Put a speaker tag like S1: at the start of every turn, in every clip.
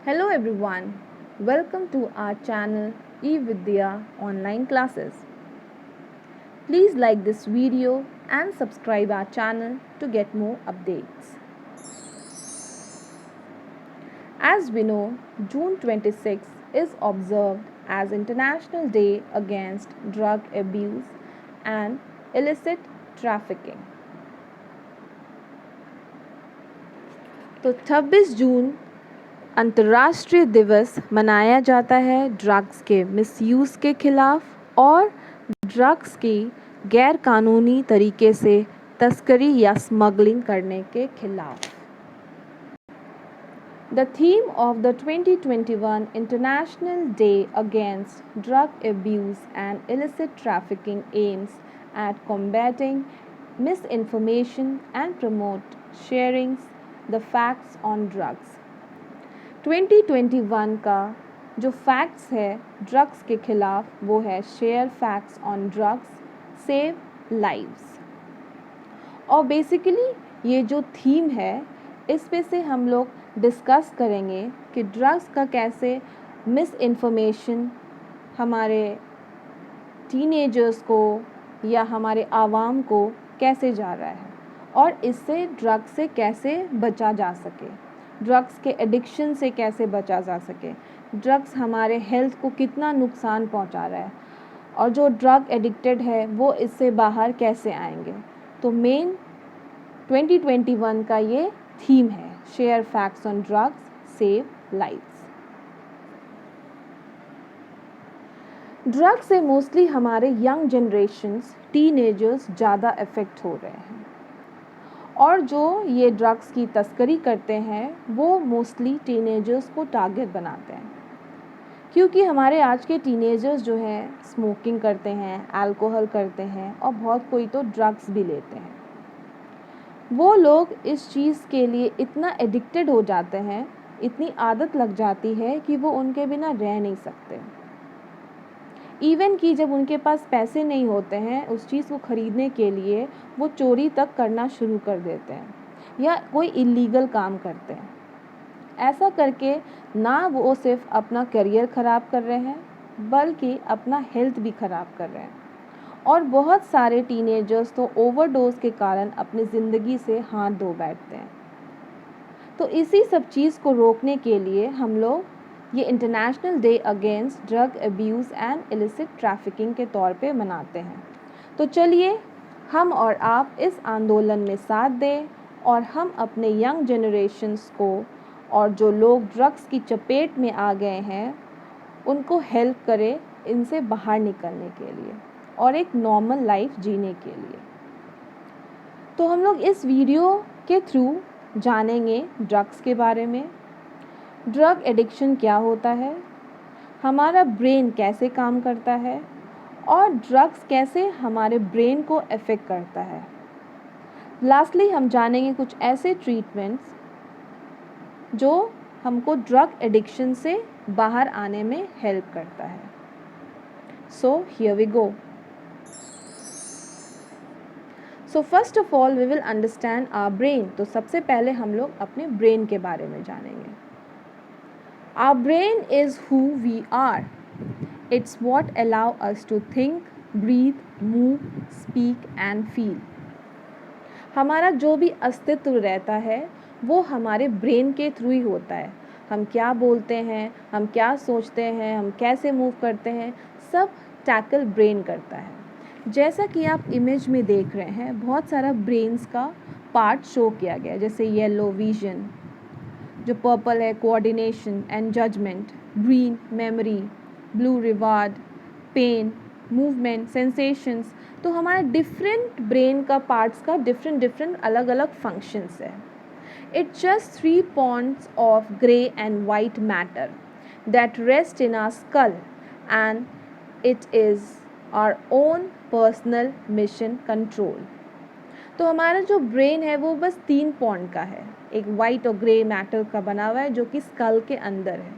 S1: Hello everyone, welcome to our channel eVidya online classes. Please like this video and subscribe our channel to get more updates. As we know, June 26 is observed as International Day Against Drug Abuse and Illicit Trafficking. तो 26 जून अंतर्राष्ट्रीय दिवस मनाया जाता है drugs के misuse के खिलाफ और ड्रग्स की गैर कानूनी तरीके से तस्करी या स्मगलिंग करने के खिलाफ. The theme of the 2021 International Day Against Drug Abuse and Illicit Trafficking aims at combating misinformation and promote sharing the facts on drugs. 2021 का जो फैक्ट्स है ड्रग्स के खिलाफ वो है share facts on drugs save lives. और basically ये जो थीम है इस पे से हम लोग डिस्कस करेंगे कि ड्रग्स का कैसे मिस इन्फॉर्मेशन हमारे टीनेजर्स को या हमारे आवाम को कैसे जा रहा है और इससे ड्रग्स से कैसे बचा जा सके, ड्रग्स के एडिक्शन से कैसे बचा जा सके, ड्रग्स हमारे हेल्थ को कितना नुकसान पहुंचा रहा है और जो ड्रग एडिक्टेड है वो इससे बाहर कैसे आएंगे. तो मेन 2021 का ये थीम है share facts on drugs save lives. Drugs से मोस्टली हमारे यंग जनरेशन्स टीनेजर्स ज़्यादा इफ़ेक्ट हो रहे हैं और जो ये ड्रग्स की तस्करी करते हैं वो मोस्टली टीनेजर्स को टारगेट बनाते हैं क्योंकि हमारे आज के टीनेजर्स जो हैं स्मोकिंग करते हैं, अल्कोहल करते हैं और बहुत कोई तो ड्रग्स भी लेते हैं. वो लोग इस चीज़ के लिए इतना एडिक्टेड हो जाते हैं, इतनी आदत लग जाती है कि वो उनके बिना रह नहीं सकते. इवन कि जब उनके पास पैसे नहीं होते हैं उस चीज़ को ख़रीदने के लिए वो चोरी तक करना शुरू कर देते हैं या कोई इलीगल काम करते हैं. ऐसा करके ना वो सिर्फ अपना करियर ख़राब कर रहे हैं बल्कि अपना हेल्थ भी ख़राब कर रहे हैं और बहुत सारे टीनेजर्स तो ओवरडोज के कारण अपनी ज़िंदगी से हाथ धो बैठते हैं. तो इसी सब चीज़ को रोकने के लिए हम लोग ये international day against drug abuse and illicit trafficking के तौर पे मनाते हैं. तो चलिए हम और आप इस आंदोलन में साथ दें और हम अपने यंग जनरेशन्स को और जो लोग ड्रग्स की चपेट में आ गए हैं उनको हेल्प करें इनसे बाहर निकलने के लिए और एक नॉर्मल लाइफ जीने के लिए. तो हम लोग इस वीडियो के थ्रू जानेंगे ड्रग्स के बारे में, ड्रग एडिक्शन क्या होता है, हमारा ब्रेन कैसे काम करता है और ड्रग्स कैसे हमारे ब्रेन को अफेक्ट करता है. लास्टली हम जानेंगे कुछ ऐसे ट्रीटमेंट्स जो हमको ड्रग एडिक्शन से बाहर आने में हेल्प करता है. So here we go. So first of all we will understand our brain. तो सबसे पहले हम लोग अपने ब्रेन के बारे में जानेंगे. Our brain is who we are. It's what allow us to think, breathe, move, speak and feel. हमारा जो भी अस्तित्व रहता है वो हमारे ब्रेन के थ्रू ही होता है. हम क्या बोलते हैं, हम क्या सोचते हैं, हम कैसे मूव करते हैं, सब टैकल ब्रेन करता है. जैसा कि आप इमेज में देख रहे हैं बहुत सारा ब्रेन्स का पार्ट शो किया गया है. जैसे येलो विजन, जो पर्पल है coordination and judgment, green memory, blue reward, pain, movement, sensations. तो हमारे डिफरेंट ब्रेन का पार्ट्स का डिफरेंट अलग अलग फंक्शंस है. It's just 3 points of grey and white matter that rest in our skull and it is our own personal mission control. तो हमारा जो ब्रेन है वो बस 3 पॉइंट का है, एक वाइट और ग्रे मैटर का बना हुआ है जो कि स्कल के अंदर है.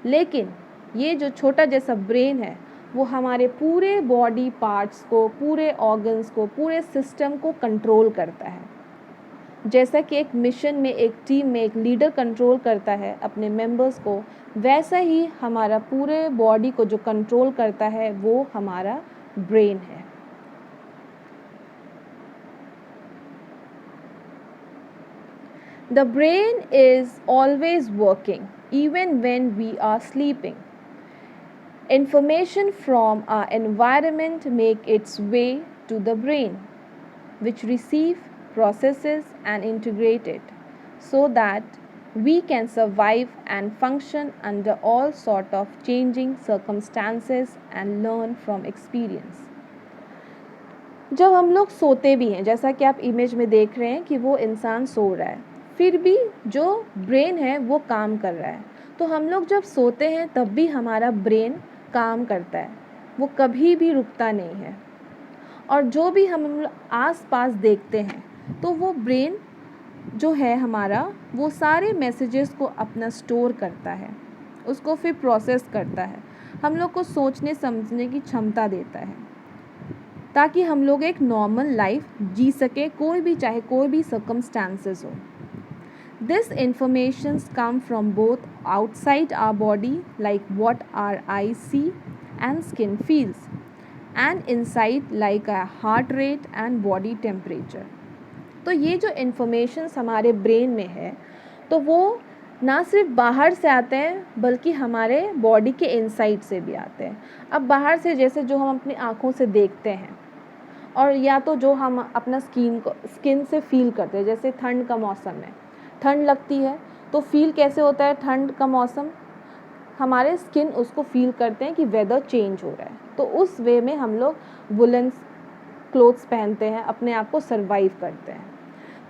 S1: लेकिन ये जो छोटा जैसा ब्रेन है वो हमारे पूरे बॉडी पार्ट्स को, पूरे ऑर्गन्स को, पूरे सिस्टम को कंट्रोल करता है. जैसा कि एक मिशन में, एक टीम में एक लीडर कंट्रोल करता है अपने मेंबर्स को, वैसा ही हमारा पूरे बॉडी को जो कंट्रोल करता है वो हमारा ब्रेन है। The brain is always working even when we are sleeping. Information from our environment make its way to the brain, which receive, processes and integrate it so that we can survive and function under all sort of changing circumstances and learn from experience. जब हम लोग सोते भी हैं, जैसा कि आप image में देख रहे हैं कि वो इंसान सो रहा है, फिर भी जो ब्रेन है वो काम कर रहा है। तो हम लोग जब सोते हैं तब भी हमारा ब्रेन काम करता है, वो कभी भी रुकता नहीं है। और जो भी हम आस पास देखते हैं तो वो ब्रेन जो है हमारा, वो सारे मैसेजेस को अपना स्टोर करता है, उसको फिर प्रोसेस करता है, हम लोग को सोचने समझने की क्षमता देता है, ताकि हम लोग एक नॉर्मल लाइफ जी सके, कोई भी चाहे कोई भी सर्कमस्टांसेस हो। This informations come from both outside our body, like what our eyes see and skin feels, and inside like our heart rate and body temperature. तो ये जो इन्फॉर्मेशंस हमारे ब्रेन में है, तो वो ना सिर्फ बाहर से आते हैं बल्कि हमारे बॉडी के इनसाइड से भी आते हैं। अब बाहर से जैसे जो हम अपनी आँखों से देखते हैं, और या तो जो हम अपना स्किन से फील करते हैं, जैसे ठंड का मौसम है, ठंड लगती है तो फील कैसे होता है, ठंड का मौसम हमारे स्किन उसको फील करते हैं कि वेदर चेंज हो रहा है, तो उस वे में हम लोग वुलन क्लोथ्स पहनते हैं, अपने आप को सर्वाइव करते हैं।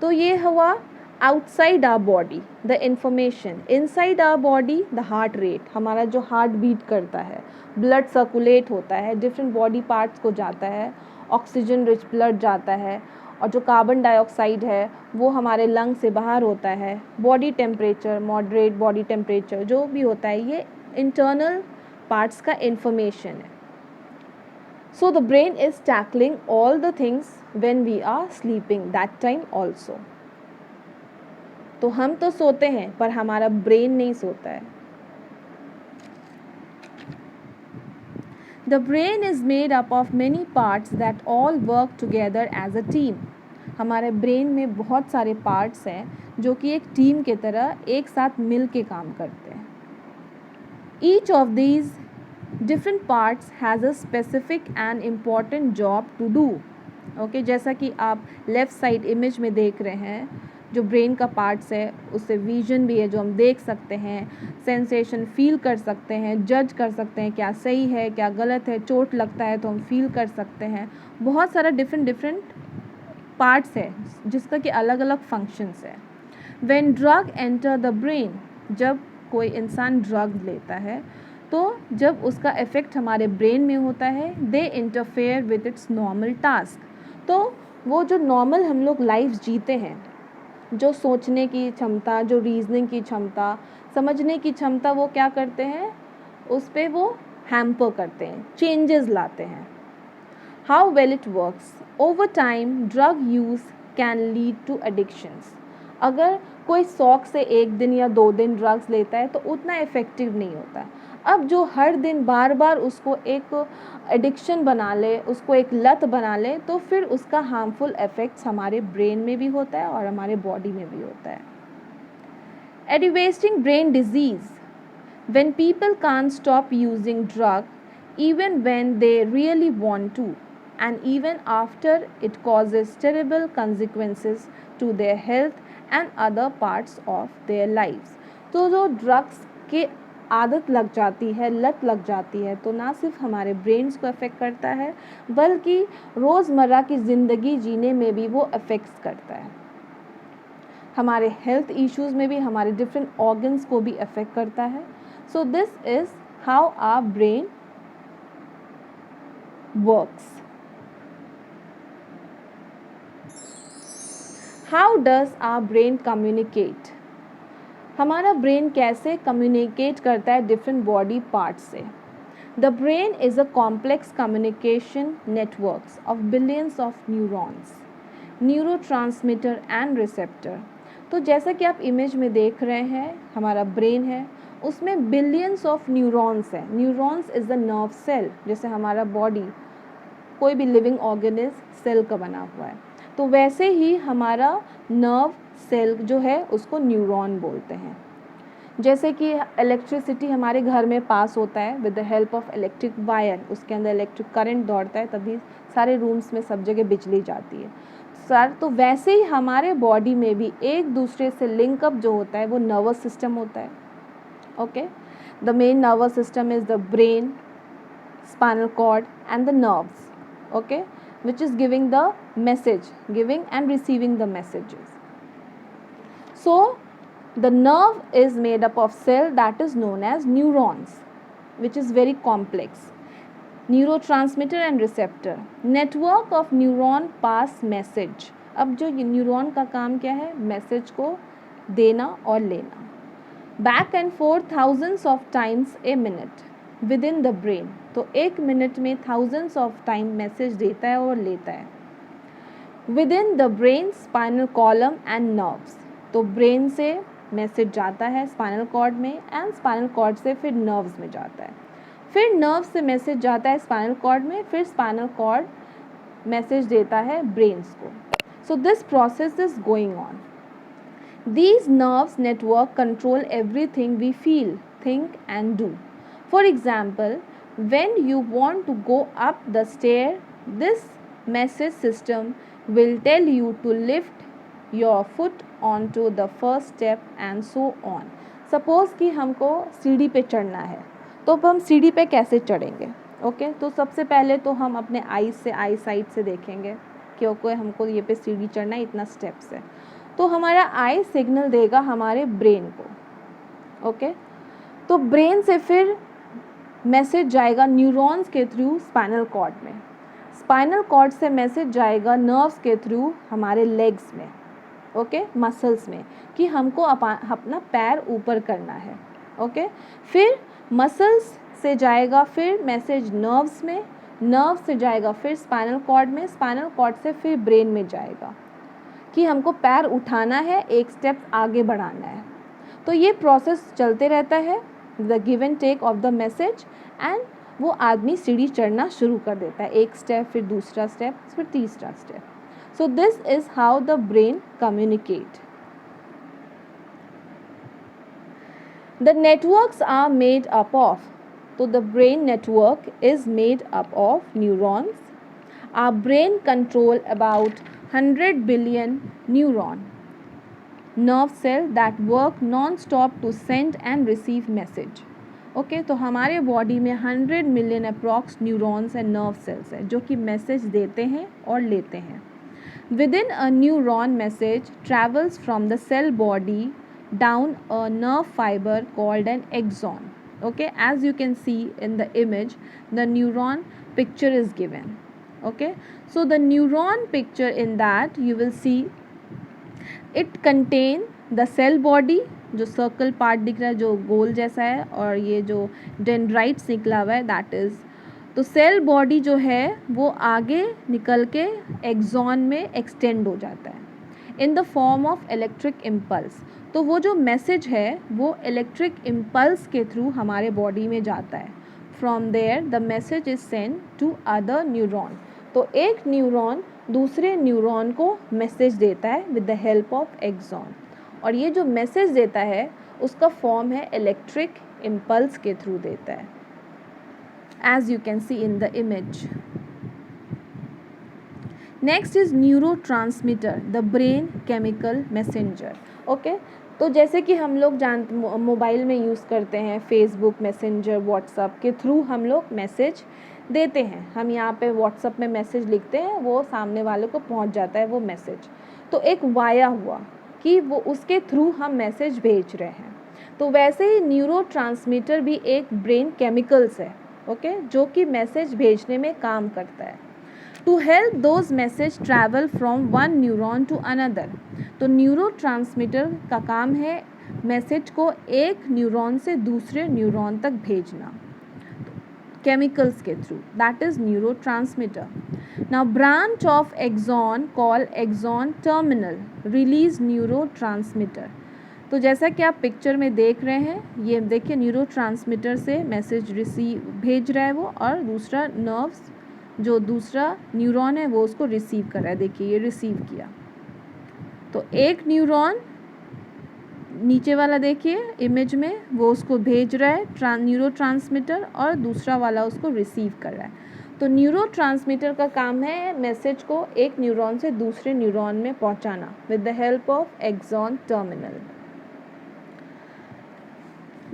S1: तो ये हुआ outside our body the information. Inside our body the heart rate, हमारा जो हार्ट बीट करता है, ब्लड सर्कुलेट होता है, डिफरेंट बॉडी पार्ट्स को जाता है, ऑक्सीजन रिच ब्लड जाता है, और जो कार्बन डाइऑक्साइड है वो हमारे लंग से बाहर होता है। Body temperature, moderate body temperature जो भी होता है, ये इंटरनल पार्ट्स का इंफॉर्मेशन है। So the brain is tackling all the things when we are sleeping that time also. तो हम तो सोते हैं पर हमारा ब्रेन नहीं सोता है। The brain is made up of many parts that all work together as a team. हमारे ब्रेन में बहुत सारे पार्ट्स हैं जो कि एक टीम के तरह एक साथ मिल के काम करते हैं। Each of these different parts has a specific and important job to do. Okay, जैसा कि आप लेफ़्ट साइड इमेज में देख रहे हैं, जो ब्रेन का पार्ट्स है उससे विजन भी है, जो हम देख सकते हैं, सेंसेशन फील कर सकते हैं, जज कर सकते हैं क्या सही है क्या गलत है, चोट लगता है तो हम फील कर सकते हैं। बहुत सारा डिफरेंट पार्ट्स है जिसका कि अलग अलग फंक्शंस है। When drug enter the brain, जब कोई इंसान ड्रग लेता है तो जब उसका इफ़ेक्ट हमारे ब्रेन में होता है, they interfere with its normal task. तो वो जो नॉर्मल हम लोग लाइफ जीते हैं, जो सोचने की क्षमता, जो रीजनिंग की क्षमता, समझने की क्षमता, वो क्या करते हैं, उस पर वो हैम्पर करते हैं, चेंजेस लाते हैं। How well it works over time, drug use can lead to addictions. अगर कोई शौक से एक दिन या 2 दिन ड्रग्स लेता है तो उतना इफ़ेक्टिव नहीं होता। अब जो हर दिन बार बार उसको एक एडिक्शन बना ले, उसको एक लत बना ले, तो फिर उसका हार्मफुल इफ़ेक्ट्स हमारे ब्रेन में भी होता है और हमारे बॉडी में भी होता है। Devastating brain disease, when people can't stop using drug even when they really want to, and even after it causes terrible consequences to their health and other parts of their lives. तो जो drugs के आदत लग जाती है, लत लग जाती है, तो ना सिर्फ हमारे ब्रेन्स को अफेक्ट करता है बल्कि रोज़मर्रा की ज़िंदगी जीने में भी वो अफेक्ट्स करता है। हमारे हेल्थ इश्यूज़ में भी हमारे डिफरेंट ऑर्गन्स को भी अफेक्ट करता है। So this is how our brain works. How does our brain communicate? हमारा ब्रेन कैसे कम्युनिकेट करता है डिफरेंट बॉडी पार्ट्स से? The brain is a complex communication networks of billions of neurons. Neurotransmitter and receptor. तो जैसा कि आप image में देख रहे हैं, हमारा ब्रेन है, उसमें बिलियंस ऑफ न्यूरॉन्स हैं। Neurons is the nerve cell. जैसे हमारा बॉडी कोई भी लिविंग ऑर्गेनिज्म सेल का बना हुआ है, तो वैसे ही हमारा नर्व सेल जो है उसको न्यूरॉन बोलते हैं। जैसे कि इलेक्ट्रिसिटी हमारे घर में पास होता है with the help of electric wire, उसके अंदर इलेक्ट्रिक करंट दौड़ता है, तभी सारे रूम्स में सब जगह बिजली जाती है सर। तो वैसे ही हमारे बॉडी में भी एक दूसरे से लिंकअप जो होता है वो नर्वस सिस्टम होता है। Okay, the main nervous system is the brain, spinal cord and the nerves, okay, which is giving the message, giving and receiving the messages. So the nerve is made up of cell that is known as neurons, which is very complex. Neurotransmitter and receptor, network of neuron pass message. अब जो neuron का काम क्या है, message को देना और लेना, back and fourth thousands of times a minute with in the brain. तो एक मिनट में थाउजेंड्स ऑफ टाइम मैसेज देता है और लेता है। With in the brain spinal column and nerves, तो ब्रेन से मैसेज जाता है स्पाइनल कॉर्ड में, एंड स्पाइनल कॉर्ड से फिर नर्व्स में जाता है, फिर नर्व से मैसेज जाता है स्पाइनल कॉर्ड में, फिर स्पाइनल कॉर्ड मैसेज देता है ब्रेन्स को। So this process is going on. These nerves network control everything we feel, think and do. For example, when you want to go up the stair, this message system will tell you to lift your foot onto the first step and so on. Suppose कि हमको सीढ़ी पे चढ़ना है, तो अब हम सीढ़ी पे कैसे चढ़ेंगे? ओके, तो सबसे पहले तो हम अपने आई साइट से देखेंगे क्योंकि हमको ये पे सीढ़ी चढ़ना है, इतना स्टेप्स है, तो हमारा आई सिग्नल देगा हमारे ब्रेन को। ओके, तो ब्रेन से फिर मैसेज जाएगा न्यूरॉन्स के थ्रू स्पाइनल कॉर्ड में, स्पाइनल कॉर्ड से मैसेज जाएगा नर्व्स के थ्रू हमारे लेग्स में, ओके, मसल्स में, कि हमको अपना पैर ऊपर करना है। ओके, फिर मसल्स से जाएगा फिर मैसेज नर्व्स में, नर्व से जाएगा फिर स्पाइनल कॉर्ड में, स्पाइनल कॉर्ड से फिर ब्रेन में जाएगा कि हमको पैर उठाना है, एक स्टेप आगे बढ़ाना है। तो ये प्रोसेस चलते रहता है, the give and take of the message, and वो आदमी सीढ़ी चढ़ना शुरू कर देता है, एक स्टेप फिर दूसरा स्टेप फिर तीसरा step. So this is how the brain communicate. The networks are made up of, तो the brain network is made up of neurons. Our brain control about 100 billion neuron nerve cell that work non-stop to send and receive message. Okay, तो हमारे body में 100 million approx neurons and nerve cells हैं जो कि message देते हैं और लेते हैं। Within a neuron message travels from the cell body down a nerve fibre called an axon. Okay, as you can see in the image, the neuron picture is given. Okay, so the neuron picture in that you will see it contain the cell body, जो circle part दिख रहा है जो गोल जैसा है, और ये जो डेंड्राइट्स निकला हुआ है दैट इज़, तो सेल बॉडी जो है वो आगे निकल के एक्सॉन में एक्सटेंड हो जाता है in the form of electric impulse. तो वो जो मैसेज है वो इलेक्ट्रिक इम्पल्स के थ्रू हमारे बॉडी में जाता है। From there the message is send to other neuron, तो एक न्यूरॉन दूसरे न्यूरॉन को मैसेज देता है with the help of axon, और ये जो मैसेज देता है उसका फॉर्म है इलेक्ट्रिक इम्पल्स के थ्रू देता है, as you can see in the image. Next is neurotransmitter, the brain chemical messenger. Okay, तो जैसे कि हम लोग मोबाइल में यूज़ करते हैं फेसबुक मैसेंजर, व्हाट्सअप के थ्रू हम लोग मैसेज देते हैं। हम यहाँ पे व्हाट्सअप में मैसेज लिखते हैं, वो सामने वाले को पहुँच जाता है वो मैसेज। तो एक वाया हुआ कि वो उसके थ्रू हम मैसेज भेज रहे हैं। तो वैसे ही न्यूरोट्रांसमीटर भी एक ब्रेन केमिकल्स है, ओके, जो कि मैसेज भेजने में काम करता है। To help those message travel from one neuron to another, तो न्यूरोट्रांसमीटर का काम है मैसेज को एक न्यूरॉन से दूसरे न्यूरॉन तक भेजना। chemicals के through, that is neurotransmitter. Now branch of axon called axon terminal release neurotransmitter. तो जैसा कि आप पिक्चर में देख रहे हैं, ये देखिए न्यूरोट्रांसमीटर से मैसेज भेज रहा है वो, और दूसरा नर्व्स जो दूसरा न्यूरॉन है वो उसको रिसीव कर रहा है. देखिए ये रिसीव किया, तो एक न्यूरॉन नीचे वाला देखिए इमेज में वो उसको भेज रहा है न्यूरोट्रांसमीटर, और दूसरा वाला उसको रिसीव कर रहा है. तो न्यूरोट्रांसमीटर का काम है मैसेज को एक न्यूरॉन से दूसरे न्यूरॉन में पहुंचाना with the help of axon terminal,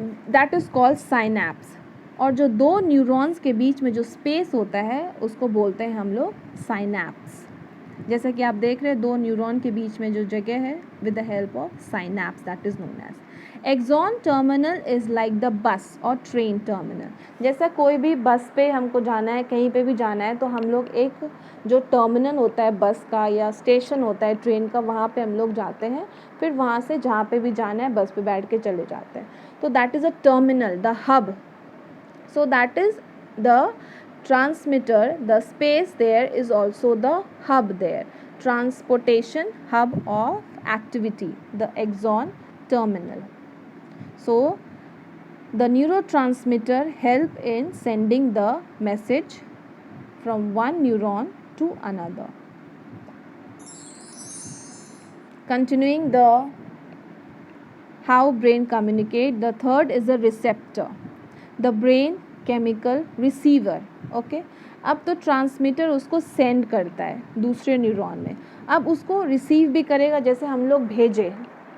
S1: that is called synapse. और जो दो न्यूरॉन्स के बीच में जो स्पेस होता है उसको बोलते हैं हम लोग साइनैप्स. जैसा कि आप देख रहे हैं दो न्यूरॉन के बीच में जो जगह है with the help of synapse, that is known as axon terminal. Is like the bus और ट्रेन टर्मिनल. जैसा कोई भी बस पे हमको जाना है, कहीं पे भी जाना है, तो हम लोग एक जो टर्मिनल होता है बस का या स्टेशन होता है ट्रेन का, वहाँ पे हम लोग जाते हैं, फिर वहाँ से जहाँ पे भी जाना है बस पे बैठ के चले जाते हैं. तो that is a terminal, the hub. So that is the transmitter, the space there is also the hub there, transportation hub of activity, the axon terminal. So the neurotransmitter help in sending the message from one neuron to another. Continuing the how brain communicate, the third is a receptor, the brain chemical receiver. Okay, अब तो transmitter उसको send करता है दूसरे neuron में, अब उसको receive भी करेगा. जैसे हम लोग भेजे,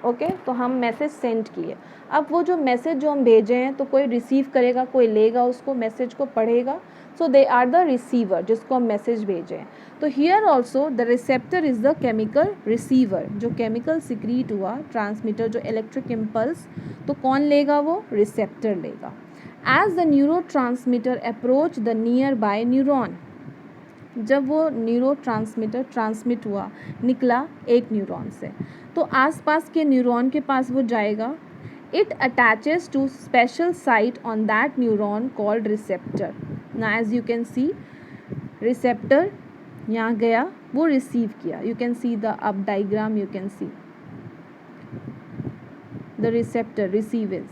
S1: ओके, तो हम मैसेज सेंड किए, अब वो जो मैसेज जो हम भेजे हैं तो कोई रिसीव करेगा, कोई लेगा उसको, मैसेज को पढ़ेगा. सो दे आर द रिसीवर जिसको हम मैसेज भेजे हैं. तो here also the receptor is the chemical receiver. जो केमिकल सिक्रीट हुआ ट्रांसमीटर, जो इलेक्ट्रिक इम्पल्स, तो कौन लेगा? वो रिसेप्टर लेगा. As the neurotransmitter approach the nearby neuron, जब वो न्यूरोट्रांसमीटर ट्रांसमिट हुआ, निकला एक न्यूरॉन से, तो आसपास के न्यूरॉन के पास वो जाएगा. It attaches to special site on that neuron called receptor. ना as you can see receptor यहाँ गया, वो रिसीव किया. You can see the up diagram, you can see the receptor receive is,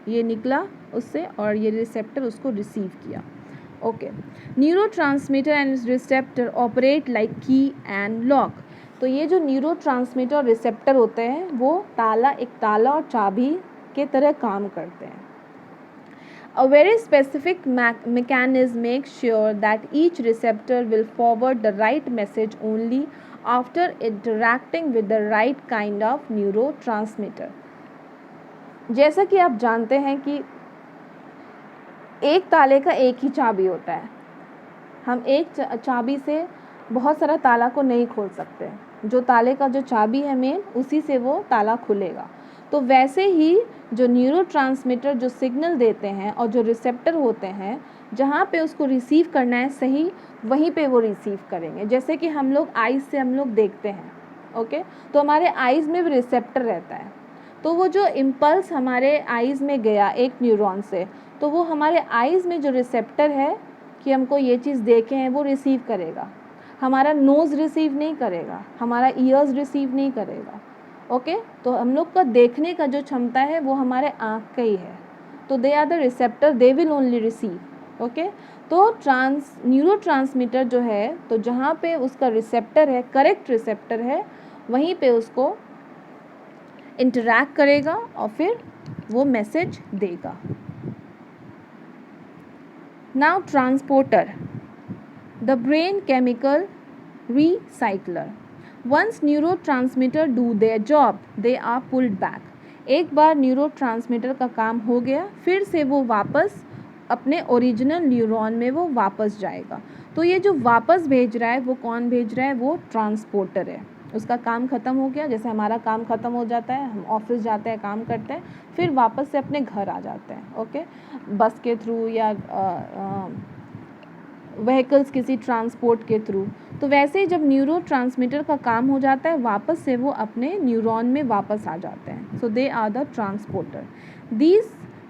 S1: ये निकला उससे और ये रिसेप्टर उसको रिसीव किया. Okay, neurotransmitter and receptor operate like key and lock. तो ये जो न्यूरोट्रांसमीटर और रिसेप्टर होते हैं वो एक ताला और चाबी के तरह काम करते हैं. A very specific mechanism makes sure that each receptor will forward the right message only after interacting with the right kind of neurotransmitter. जैसा कि आप जानते हैं कि एक ताले का एक ही चाबी होता है, हम एक चाबी से बहुत सारा ताला को नहीं खोल सकते. जो ताले का जो चाबी है मेन, उसी से वो ताला खुलेगा. तो वैसे ही जो न्यूरोट्रांसमीटर जो सिग्नल देते हैं और जो रिसेप्टर होते हैं, जहाँ पे उसको रिसीव करना है सही, वहीं पे वो रिसीव करेंगे. जैसे कि हम लोग आइज़ से हम लोग देखते हैं, ओके, तो हमारे आइज़ में भी रिसेप्टर रहता है. तो वो जो इम्पल्स हमारे आइज़ में गया एक न्यूरॉन से, तो वो हमारे आइज़ में जो रिसेप्टर है कि हमको ये चीज़ देखे हैं वो रिसीव करेगा. हमारा नोज़ रिसीव नहीं करेगा, हमारा ईयर्स रिसीव नहीं करेगा. ओके, तो हम लोग का देखने का जो क्षमता है वो हमारे आँख का ही है. तो they are the receptor, they will only receive. Okay, तो न्यूरोट्रांसमीटर जो है, तो जहाँ पे उसका रिसेप्टर है, करेक्ट रिसेप्टर है, वहीं पे उसको इंटरैक्ट करेगा और फिर वो मैसेज देगा. Now transporter, the brain chemical recycler. Once neurotransmitter do their job, they are pulled back. एक बार न्यूरोट्रांसमीटर का काम हो गया, फिर से वो वापस अपने ओरिजिनल न्यूरॉन में वो वापस जाएगा. तो ये जो वापस भेज रहा है वो कौन भेज रहा है? वो ट्रांसपोर्टर है. उसका काम ख़त्म हो गया, जैसे हमारा काम ख़त्म हो जाता है, हम ऑफिस जाते हैं, काम करते हैं, फिर वापस से अपने घर आ जाते हैं. ओके, बस के थ्रू या व्हीकल्स किसी ट्रांसपोर्ट के थ्रू. तो वैसे ही जब न्यूरोट्रांसमीटर का काम हो जाता है, वापस से वो अपने न्यूरॉन में वापस आ जाते हैं. So they are the transporter. These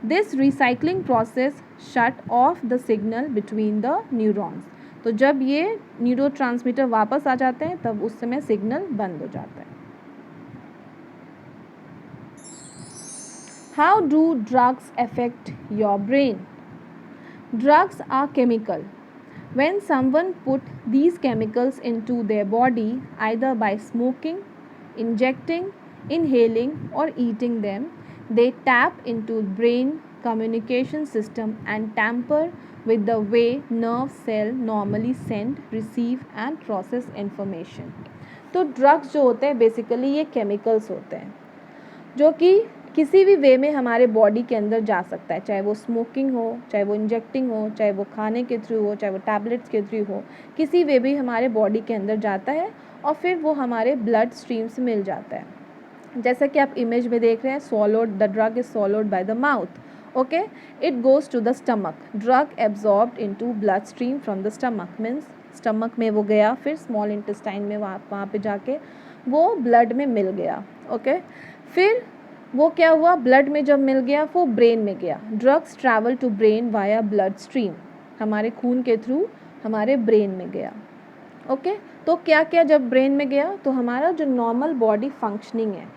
S1: this recycling process shut off the signal between the neurons. तो जब ये न्यूरोट्रांसमीटर वापस आ जाते हैं तब उस समय सिग्नल बंद हो जाता है। How do drugs affect your brain? Drugs are chemical. When someone put these chemicals into their body, either by smoking, injecting, inhaling, or eating them, they tap into brain communication system and tamper with the way nerve cell normally send, receive and process information. तो drugs जो होते हैं basically ये chemicals होते हैं जो कि किसी भी वे में हमारे बॉडी के अंदर जा सकता है, चाहे वो स्मोकिंग हो, चाहे वो इंजेक्टिंग हो, चाहे वो खाने के थ्रू हो, चाहे वो टैबलेट्स के थ्रू हो, किसी वे भी हमारे बॉडी के अंदर जाता है और फिर वो हमारे ब्लड स्ट्रीम से मिल जाता है। जैसा कि आप इमेज में देख रहे हैं, swallowed, the drug is swallowed by the mouth. Okay, it goes to the stomach. Drug absorbed into bloodstream from the stomach means stomach में वो गया, फिर स्मॉल इंटेस्टाइन में वहाँ पे जाके वो ब्लड में मिल गया। ओके, फिर वो क्या हुआ, ब्लड में जब मिल गया वो ब्रेन में गया। Drugs travel to brain via blood stream, हमारे खून के थ्रू हमारे ब्रेन में गया। ओके, तो क्या क्या जब ब्रेन में गया तो हमारा जो नॉर्मल बॉडी फंक्शनिंग है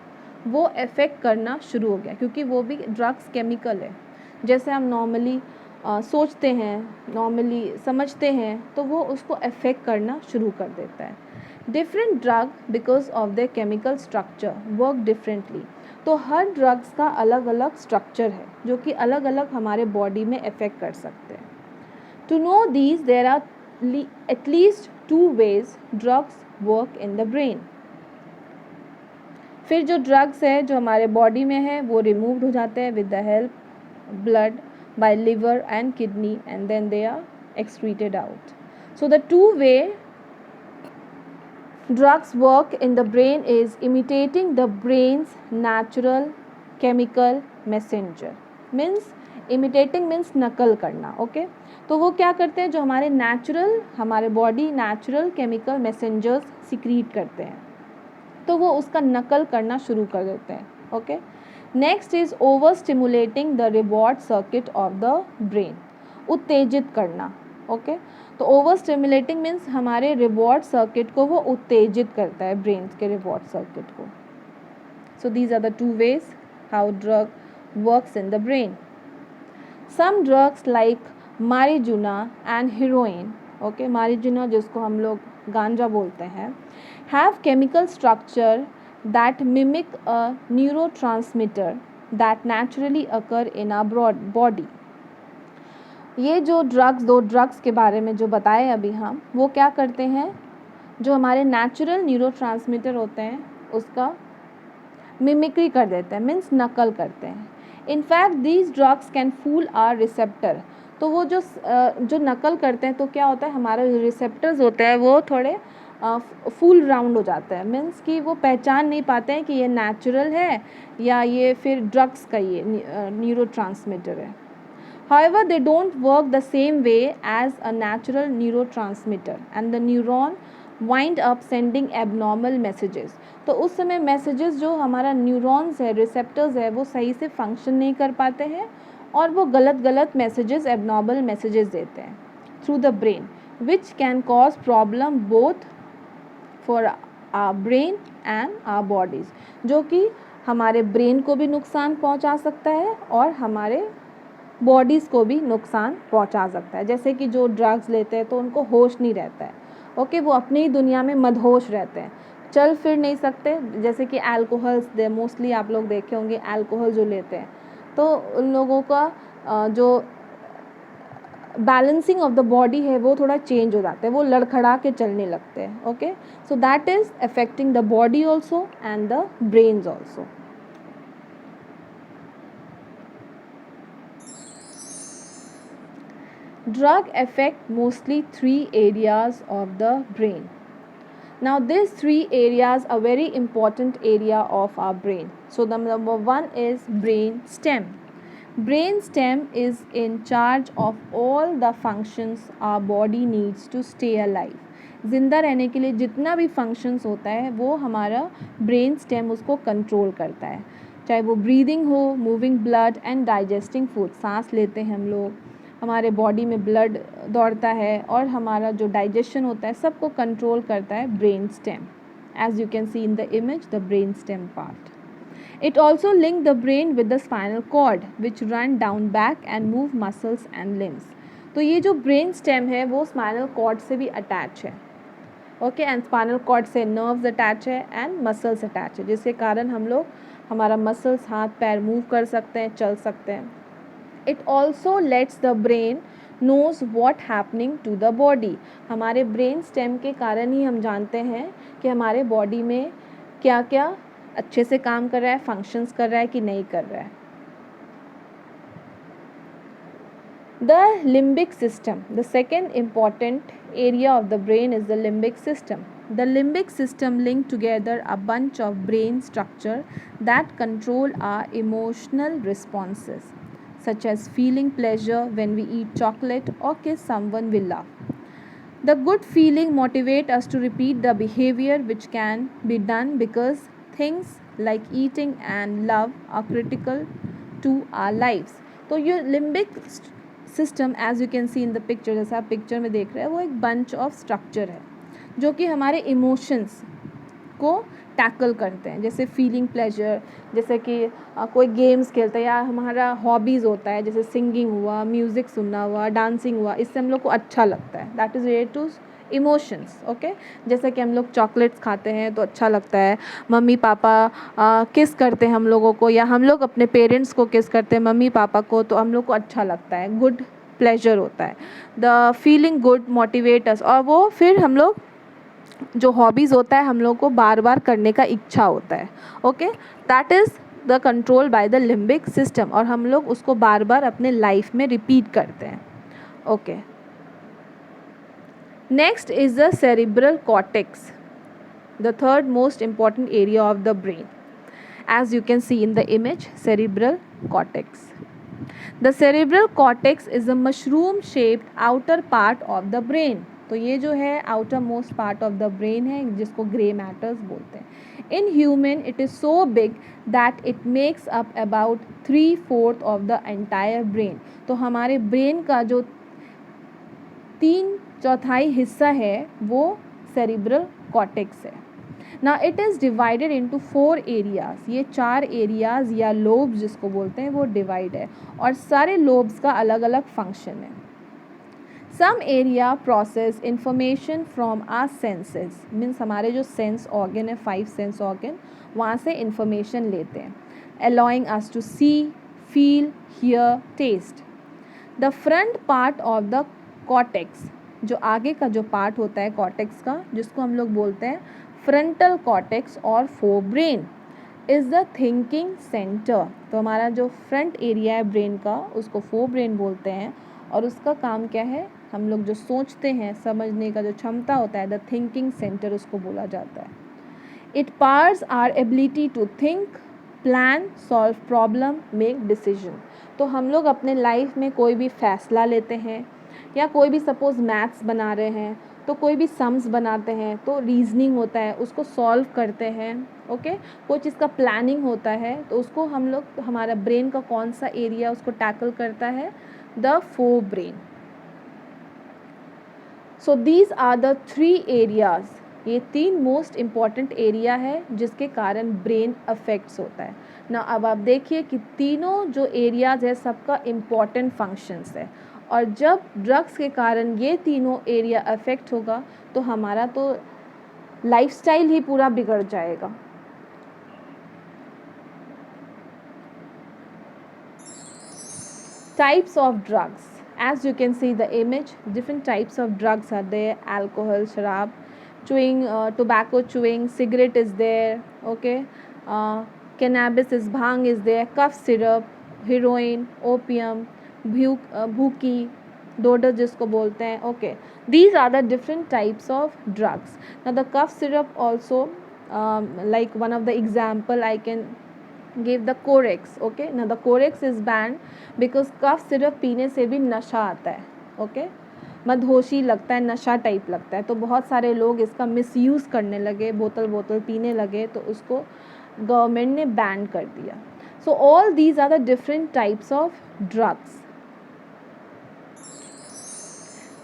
S1: वो अफेक्ट करना शुरू हो गया, क्योंकि वो भी ड्रग्स केमिकल है। जैसे हम नॉर्मली सोचते हैं, नॉर्मली समझते हैं, तो वो उसको अफेक्ट करना शुरू कर देता है। Different drug because of the chemical structure work differently. तो हर ड्रग्स का अलग अलग स्ट्रक्चर है जो कि अलग अलग हमारे बॉडी में अफेक्ट कर सकते हैं। To know these there are at least 2 ways drugs work in the brain. फिर जो ड्रग्स है जो हमारे बॉडी में है वो रिमूव्ड हो जाते हैं with the help blood by liver and kidney, and then they are excreted out. So the 2 way drugs work in the brain is imitating the brain's natural chemical messenger. Means imitating means नकल करना। Okay, तो वो क्या करते हैं, जो हमारे natural, हमारे body natural chemical messengers secrete करते हैं, तो वो उसका नकल करना शुरू कर देते हैं। Okay, next is over stimulating the reward circuit of the brain, उत्तेजित करना। ओके, तो ओवर स्टिमुलेटिंग मीन्स हमारे रिवॉर्ड सर्किट को वो उत्तेजित करता है, ब्रेन के रिवॉर्ड सर्किट को। So these are the 2 ways how drug works in the brain. Some drugs like marijuana and heroin, okay, marijuana जिसको हम लोग गांजा बोलते हैं, have chemical structure that mimic a neurotransmitter that naturally occur in our body. ये जो drugs, 2 drugs के बारे में जो बताए अभी हम, वो क्या करते हैं, जो हमारे नेचुरल न्यूरोट्रांसमीटर होते हैं उसका मिमिक्री कर देते हैं, मीन्स नकल करते हैं। In fact these drugs can fool our receptor. तो वो जो नकल करते हैं तो क्या होता है, हमारे रिसेप्टर्स होते हैं वो थोड़े फुल राउंड हो जाता है, मीन्स कि वो पहचान नहीं पाते हैं कि ये नेचुरल है या ये फिर ड्रग्स का ये न्यूरोट्रांसमीटर है। However, they don't work the same way as a natural neurotransmitter and the neuron wind up sending abnormal messages. तो उस समय मैसेजेस जो हमारा न्यूरॉन्स है, रिसेप्टर्स है, वो सही से फंक्शन नहीं कर पाते हैं और वो गलत मैसेजेस, एबनॉर्मल मैसेजेस देते हैं through the brain, which can cause problem both for our brain and our bodies, जो कि हमारे ब्रेन को भी नुकसान पहुंचा सकता है और हमारे बॉडीज़ को भी नुकसान पहुंचा सकता है। जैसे कि जो ड्रग्स लेते हैं तो उनको होश नहीं रहता है। ओके, वो अपनी ही दुनिया में मदहोश रहते हैं, चल फिर नहीं सकते। जैसे कि अल्कोहल्स, मोस्टली आप लोग देखे होंगे अल्कोहल जो लेते हैं, तो उन लोगों का जो बैलेंसिंग ऑफ द बॉडी है वो थोड़ा चेंज हो जाता है, वो लड़खड़ा के चलने लगते हैं। Okay, so that is affecting the body also and the brains also. Drug affect mostly 3 areas of the brain. Now these 3 areas are very important area of our brain. So the number 1 is brain stem. Brain stem is in charge of all the functions our body needs to stay alive. ज़िंदा रहने के लिए जितना भी functions होता है वो हमारा ब्रेन स्टेम उसको कंट्रोल करता है। चाहे वो ब्रीदिंग हो, moving blood and digesting food, सांस लेते हैं हम लोग, हमारे बॉडी में ब्लड दौड़ता है और हमारा जो डाइजेशन होता है सबको कंट्रोल करता है brain stem. As you can see in the image, the brain stem part. It also links the brain with the spinal cord, which run down back and move muscles and limbs. तो ये जो brain stem है वो spinal cord से भी attach है. Okay, and spinal cord से nerves attach है एंड मसल्स अटैच है, जिसके कारण हम लोग हमारा मसल्स, हाथ पैर मूव कर सकते हैं, चल सकते हैं. It also lets the brain knows what happening to the body. हमारे ब्रेन स्टेम के कारण ही हम जानते हैं कि हमारे बॉडी में क्या क्या अच्छे से काम कर रहा है, फंक्शंस कर रहा है कि नहीं कर रहा है. The limbic system, the second important area of the brain is the limbic system. The limbic system link together a bunch of brain structure that control our emotional responses, such as feeling pleasure when we eat chocolate or kiss someone we love. The good feeling motivate us to repeat the behavior which can be done because things like eating and love are critical to our lives. तो ये limbic system, as you can see in the picture, जैसे आप picture में देख रहे हैं, वो एक बंच ऑफ स्ट्रक्चर है जो कि हमारे इमोशंस को टैकल करते हैं. जैसे फीलिंग प्लेजर, जैसे कि कोई गेम्स खेलते हैं या हमारा हॉबीज़ होता है, जैसे सिंगिंग हुआ, म्यूज़िक सुनना हुआ, डांसिंग हुआ, इससे हम लोग को अच्छा लगता है. That is related to emotions. Okay, जैसे कि हम लोग चॉकलेट्स खाते हैं तो अच्छा लगता है, मम्मी पापा किस करते हैं हम लोगों को, या हम लोग अपने पेरेंट्स को किस करते हैं, मम्मी पापा को, तो हम लोग को अच्छा लगता है, गुड प्लेजर होता है. द फीलिंग गुड मोटिवेट अस, और वो फिर हम लोग जो हॉबीज़ होता है हम लोग को बार बार करने का इच्छा होता है. Okay, that is the control by the limbic system, और हम लोग उसको बार बार अपने लाइफ में रिपीट करते हैं. Okay, next is the cerebral cortex, the third most important area of the brain. As you can see in the image, cerebral cortex. The cerebral cortex is a mushroom shaped outer part of the brain. तो ये जो है outer most part of the brain है, जिसको grey matters बोलते हैं. In human it is so big that it makes up about 3/4 of the entire brain. तो हमारे ब्रेन का जो 3/4 हिस्सा है वो सेरिब्रल कॉर्टेक्स है. Now it is divided into 4 areas. ये 4 एरियाज़ या लोब्स जिसको बोलते हैं वो डिवाइड है, और सारे लोब्स का अलग अलग फंक्शन है. Some area process information from our senses, means हमारे जो सेंस ऑर्गन है, 5 सेंस ऑर्गन, वहाँ से इंफॉर्मेशन लेते हैं, allowing us to see, feel, hear, taste. The front part of the cortex, जो आगे का जो पार्ट होता है कॉर्टेक्स का, जिसको हम लोग बोलते हैं फ्रंटल कॉर्टेक्स और forebrain, is the thinking centre. तो हमारा जो फ्रंट एरिया है ब्रेन का उसको फोरब्रेन बोलते हैं, और उसका काम क्या है, हम लोग जो सोचते हैं, समझने का जो क्षमता होता है, द थिंकिंग सेंटर उसको बोला जाता है. It powers our ability to think, plan, solve problem, make decision. तो हम लोग अपने लाइफ में कोई भी फैसला लेते हैं, या कोई भी सपोज़ मैथ्स बना रहे हैं तो कोई भी सम्स बनाते हैं तो रीजनिंग होता है, उसको सॉल्व करते हैं. ओके, कोई चीज़ का प्लानिंग होता है तो उसको हम लोग, हमारा ब्रेन का कौन सा एरिया उसको टैकल करता है, the forebrain. So these are the 3 areas. ये 3 मोस्ट इम्पॉर्टेंट एरिया है जिसके कारण ब्रेन अफेक्ट्स होता है ना. अब आप देखिए कि तीनों जो एरियाज़ है सबका इम्पॉर्टेंट फंक्शंस है, और जब ड्रग्स के कारण ये तीनों एरिया अफेक्ट होगा तो हमारा तो लाइफस्टाइल ही पूरा बिगड़ जाएगा. Types of drugs, as you can see the image, different types of drugs are there. Alcohol, sharab, chewing, tobacco chewing, cigarette is there. Okay, cannabis is bhang is there, cough syrup, heroin, opium, भूकी, डोडो जिसको बोलते हैं. Okay, these are the different types of drugs. Now the cough syrup also, like one of the example I can give the Corex. Okay, now the Corex is banned because cough syrup पीने से भी नशा आता है. Okay, मदहोशी लगता है, नशा type लगता है, तो बहुत सारे लोग इसका मिसयूज़ करने लगे, बोतल बोतल पीने लगे, तो उसको गवर्नमेंट ने बैन कर दिया. So all these are the different types of drugs.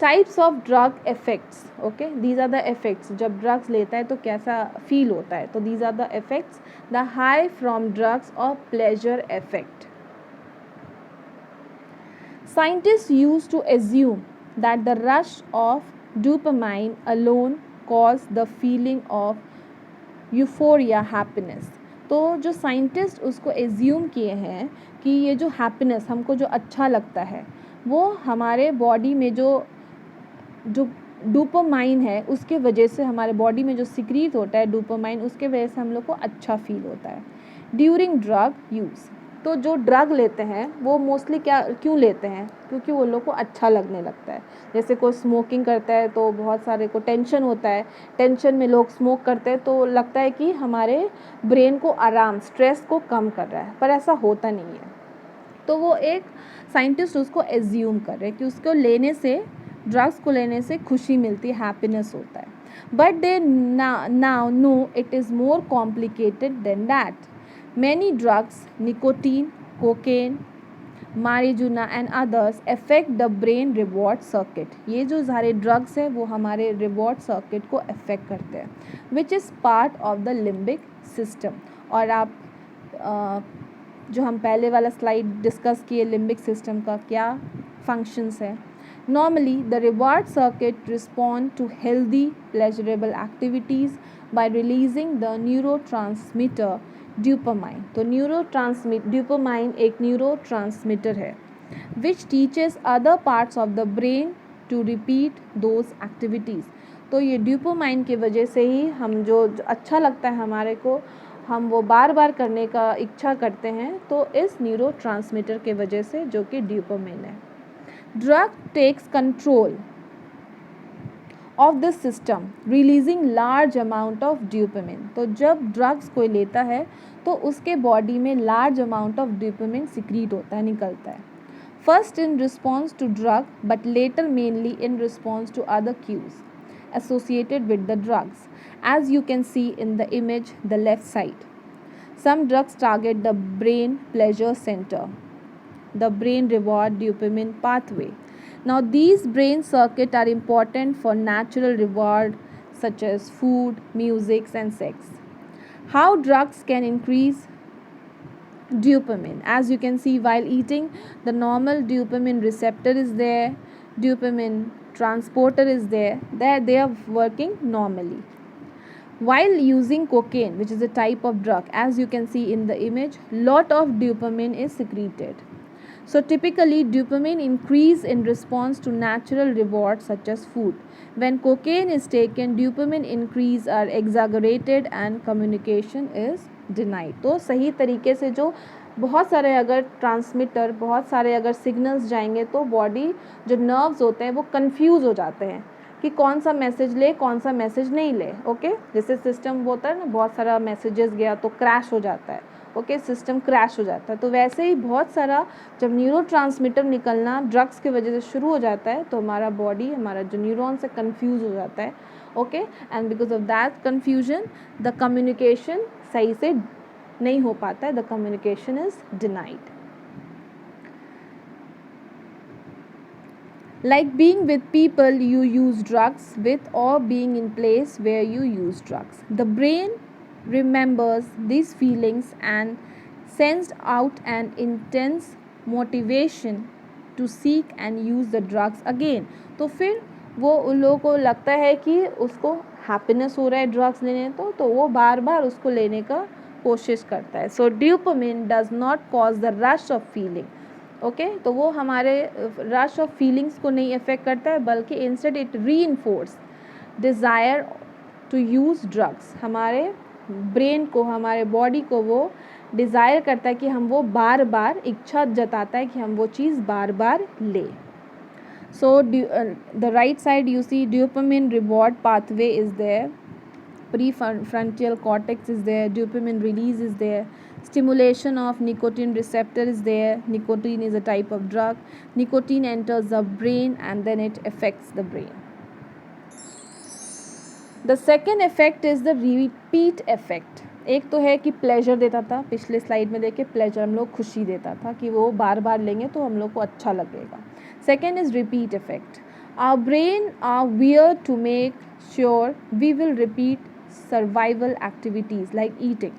S1: Types of drug effects. Okay, these are the effects. जब drugs लेता है तो कैसा feel होता है, तो these are the effects. The high from drugs or pleasure effect. Scientists used to assume that the rush of dopamine alone caused the feeling of euphoria happiness. तो जो साइंटिस्ट उसको एज्यूम किए हैं कि ये जो हैप्पीनेस, हमको जो अच्छा लगता है, वो हमारे बॉडी में जो डोपामाइन है उसके वजह से, हमारे बॉडी में जो सिक्रीट होता है डोपामाइन, उसके वजह से हम लोग को अच्छा फील होता है ड्यूरिंग ड्रग यूज़. तो जो ड्रग लेते हैं वो मोस्टली क्यों लेते हैं, क्योंकि वो लोग को अच्छा लगने लगता है. जैसे कोई स्मोकिंग करता है तो बहुत सारे को टेंशन होता है, टेंशन में लोग स्मोक करते हैं तो लगता है कि हमारे ब्रेन को आराम, स्ट्रेस को कम कर रहा है, पर ऐसा होता नहीं है. तो वो एक साइंटिस्ट उसको एज्यूम कर रहे हैं कि उसको लेने से, ड्रग्स को लेने से खुशी मिलती है, हैप्पीनेस होता है. But they now know it is more complicated than that. Many drugs, nicotine, cocaine, marijuana and others affect the brain reward circuit. ये जो सारे drugs हैं वो हमारे reward circuit को affect करते हैं, which is part of the limbic system. और आप जो हम पहले वाला slide discuss किए limbic system का क्या functions है. Normally, the reward circuit respond to healthy, pleasurable activities by releasing the neurotransmitter ड्यूपामाइन. तो ड्यूपामाइन एक न्यूरोट्रांसमीटर है which teaches other parts of the brain to repeat those activities. तो ये ड्यूपामाइन की वजह से ही हम जो अच्छा लगता है हमारे को, हम वो बार बार करने का इच्छा करते हैं, तो इस न्यूरोट्रांसमीटर के वजह से, जो कि ड्यूपामाइन है. Drug takes control of this system releasing large amount of dopamine. तो जब ड्रग्स कोई लेता है तो उसके बॉडी में large amount of dopamine secrete होता है, निकलता है. First in response to drug but later mainly in response to other cues associated with the drugs, as you can see in the image the left side. Some drugs target the brain pleasure center, the brain reward dopamine pathway. Now these brain circuits are important for natural reward such as food, music and sex. How drugs can increase dopamine? As you can see, while eating, the normal dopamine receptor is there, dopamine transporter is there, they are working normally. While using cocaine, which is a type of drug, as you can see in the image, lot of dopamine is secreted. So typically dopamine increase in response to natural rewards such as food. When cocaine is taken, dopamine increase are exaggerated and communication is denied. तो सही तरीके से जो बहुत सारे अगर transmitter, बहुत सारे अगर सिग्नल्स जाएंगे तो बॉडी, जो नर्व्स होते हैं वो कंफ्यूज हो जाते हैं कि कौन सा मैसेज ले, कौन सा मैसेज नहीं ले. ओके, जैसे सिस्टम होता है ना, बहुत सारा मैसेजेस गया तो क्रैश हो जाता है. ओके, सिस्टम क्रैश हो जाता है. तो वैसे ही बहुत सारा जब न्यूरोट्रांसमीटर निकलना ड्रग्स की वजह से शुरू हो जाता है तो हमारा बॉडी, हमारा जो न्यूरॉन से कंफ्यूज हो जाता है. Okay, and because of that confusion the communication सही से नहीं हो पाता है, the communication is denied. Like being with people you use drugs with or being in place where you use drugs. The brain remembers these feelings and sends out an intense motivation to seek and use the drugs again. तो फिर वो उन लोगों को लगता है कि उसको हैप्पीनेस हो रहा है ड्रग्स लेने, तो वो बार बार उसको लेने का कोशिश करता है. So dopamine does not cause the rush of feeling. Okay, तो वो हमारे रश ऑफ फीलिंग्स को नहीं अफेक्ट करता है, बल्कि instead it reinforce desire to use drugs. हमारे ब्रेन को, हमारे बॉडी को वो डिज़ायर करता है कि हम वो बार बार, इच्छा जताता है कि हम वो चीज़ बार बार ले. So the right side you see dopamine reward pathway is there, prefrontal cortex is there, dopamine release is there, stimulation of nicotine receptor is there. Nicotine is a type of drug. Nicotine enters the brain and then it affects the brain. The second effect is the repeat effect. एक तो है कि pleasure देता था, पिछले slide में देखे pleasure, हम लोग खुशी देता था कि वो बार बार लेंगे तो हम लोग को अच्छा लगेगा. Second is repeat effect. Our brain are wired to make sure we will repeat survival activities like eating.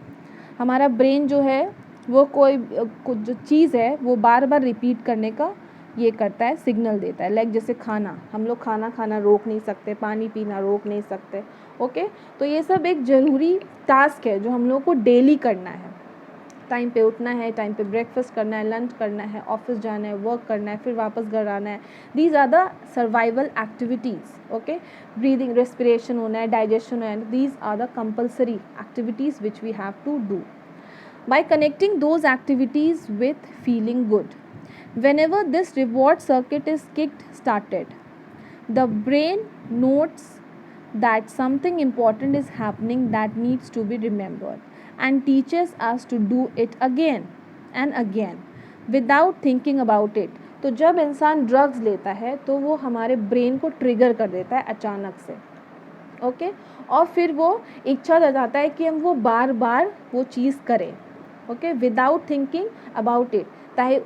S1: हमारा ब्रेन जो है वो कोई कुछ जो चीज़ है वो बार बार रिपीट करने का ये करता है, सिग्नल देता है. लाइक जैसे खाना, हम लोग खाना खाना रोक नहीं सकते, पानी पीना रोक नहीं सकते. ओके, तो ये सब एक ज़रूरी टास्क है जो हम लोग को डेली करना है. टाइम पे उठना है, टाइम पे ब्रेकफास्ट करना है, लंच करना है, ऑफिस जाना है, वर्क करना है, फिर वापस घर आना है. These are the survival activities. Okay, breathing, respiration होना है, डाइजेशन होना है. These are the compulsory activities which we have to do. By connecting those activities with feeling good, whenever this reward circuit is started, the brain notes that something important is happening that needs to be remembered and teaches us to do it again and again without thinking about it. तो जब इंसान drugs लेता है तो वो हमारे brain को trigger कर देता है अचानक से. ओके, और फिर वो इच्छा जताता है कि हम वो बार बार वो चीज़ करें. Okay, without thinking about it, चाहे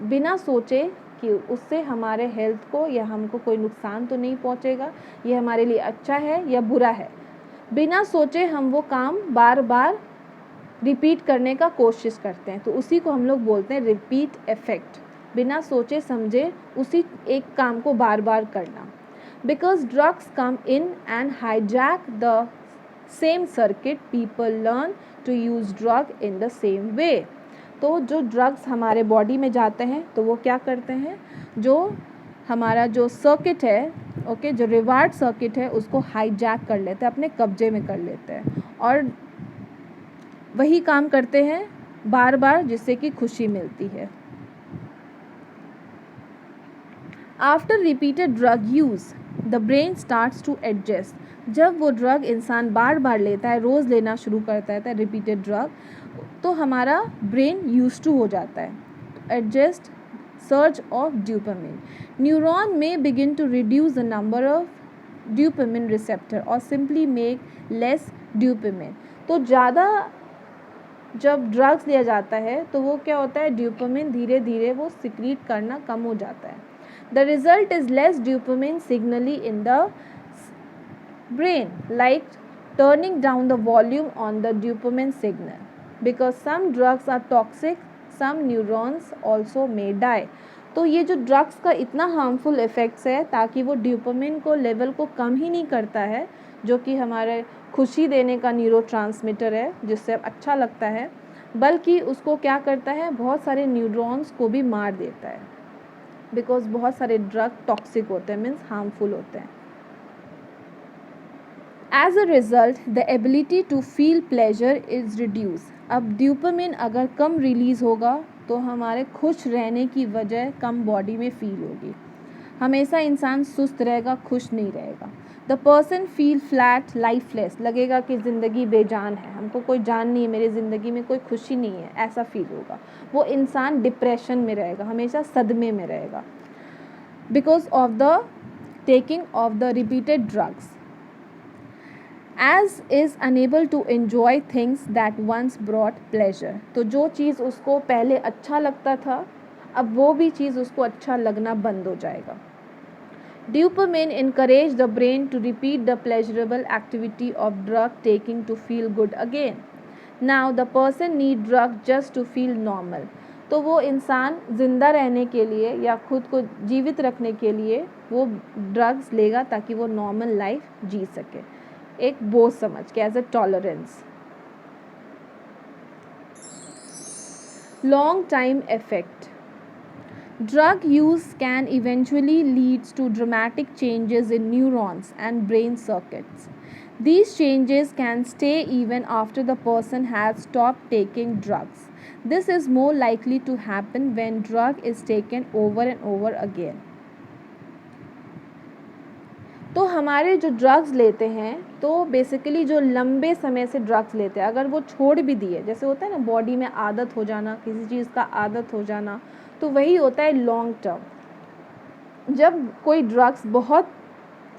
S1: बिना सोचे कि उससे हमारे हेल्थ को या हमको कोई नुकसान तो नहीं पहुंचेगा, ये हमारे लिए अच्छा है या बुरा है. बिना सोचे हम वो काम बार बार रिपीट करने का कोशिश करते हैं, तो उसी को हम लोग बोलते हैं रिपीट इफेक्ट. बिना सोचे समझे उसी एक काम को बार बार करना. Because drugs come in and hijack the same circuit, people learn to use drug in the same way. तो जो ड्रग्स हमारे बॉडी में जाते हैं तो वो क्या करते हैं, जो हमारा जो सर्किट है, ओके, जो रिवार्ड सर्किट है उसको हाईजैक कर लेते हैं, अपने कब्जे में कर लेते हैं और वही काम करते हैं बार बार जिससे कि खुशी मिलती है. After repeated drug use the brain starts to adjust. जब वो ड्रग इंसान बार बार लेता है, रोज़ लेना शुरू करता है रिपीटेड ड्रग, तो हमारा ब्रेन यूज टू हो जाता है. Adjust search of dopamine. Neuron may begin to reduce the number of dopamine receptor और सिंपली मेक लेस ड्यूपामिन. तो ज़्यादा जब ड्रग्स लिया जाता है तो वो क्या होता है, ड्यूपामिन धीरे धीरे वो सिक्रीट करना कम हो जाता है. The result is less dopamine signalling in the brain, like turning down the volume on the dopamine signal. Because some drugs are toxic, some neurons also may die. तो ये जो ड्रग्स का इतना हार्मफुल इफ़ेक्ट्स है ताकि वो ड्यूपामिन को level को कम ही नहीं करता है, जो कि हमारे खुशी देने का न्यूरोट्रांसमीटर है जिससे अच्छा लगता है, बल्कि उसको क्या करता है, बहुत सारे न्यूरॉन्स को भी मार देता है. बिकॉज बहुत सारे ड्रग टॉक्सिक होते हैं, मीन्स हार्मफुल होते हैं. As a result, the ability to feel pleasure is reduced. अब ड्यूपामिन अगर कम रिलीज़ होगा तो हमारे खुश रहने की वजह कम बॉडी में फील होगी. हमेशा इंसान सुस्त रहेगा, खुश नहीं रहेगा. The person feel flat, lifeless, लगेगा कि ज़िंदगी बेजान है, हमको कोई जान नहीं है, मेरी ज़िंदगी में कोई खुशी नहीं है, ऐसा फील होगा. वो इंसान डिप्रेशन में रहेगा, हमेशा सदमे में रहेगा, because of the taking of the repeated drugs. As is unable to enjoy things that once brought pleasure. तो जो चीज़ उसको पहले अच्छा लगता था, अब वो भी चीज़ उसको अच्छा लगना बंद हो जाएगा. Dopamine encourage the brain to repeat the pleasurable activity of drug taking to feel good again. Now the person need drug just to feel normal. तो वो इंसान ज़िंदा रहने के लिए या खुद को जीवित रखने के लिए वो ड्रग्स लेगा ताकि वो नॉर्मल लाइफ जी सके, एक बोझ समझ के, as a tolerance. Long time effect. Drug use can eventually leads to dramatic changes in neurons and brain circuits. These changes can stay even after the person has stopped taking drugs. This is more likely to happen when drug is taken over and over again. तो हमारे जो drugs लेते हैं, तो basically जो लंबे समय से ड्रग्स लेते हैं, अगर वो छोड़ भी दिए, जैसे होता है ना बॉडी में आदत हो जाना, किसी चीज़ का आदत हो जाना, तो वही होता है लॉन्ग टर्म. जब कोई ड्रग्स बहुत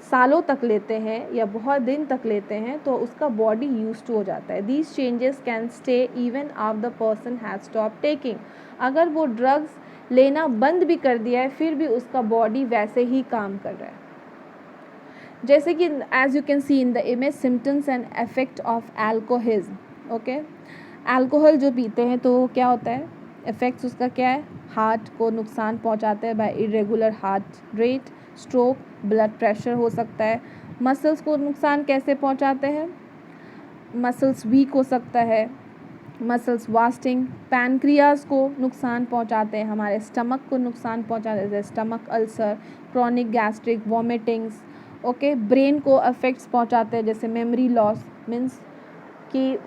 S1: सालों तक लेते हैं या बहुत दिन तक लेते हैं तो उसका बॉडी यूज टू हो जाता है. These changes can stay even after the person has stop taking. अगर वो ड्रग्स लेना बंद भी कर दिया है फिर भी उसका बॉडी वैसे ही काम कर रहा है. जैसे कि as you can see in the image symptoms and effect of alcoholism. Okay, alcohol जो पीते हैं तो क्या होता है, इफेक्ट्स उसका क्या है, हार्ट को नुकसान पहुंचाते हैं by irregular heart rate, stroke, blood pressure हो सकता है. मसल्स को नुकसान कैसे पहुंचाते हैं, मसल्स वीक हो सकता है, मसल्स वास्टिंग. पैनक्रियाज को नुकसान पहुंचाते हैं, हमारे स्टमक को नुकसान पहुंचाते हैं, stomach ulcer, chronic gastric, vomitings. Okay, brain को अफेक्ट्स पहुंचाते हैं जैसे मेमोरी लॉस, मीन्स कि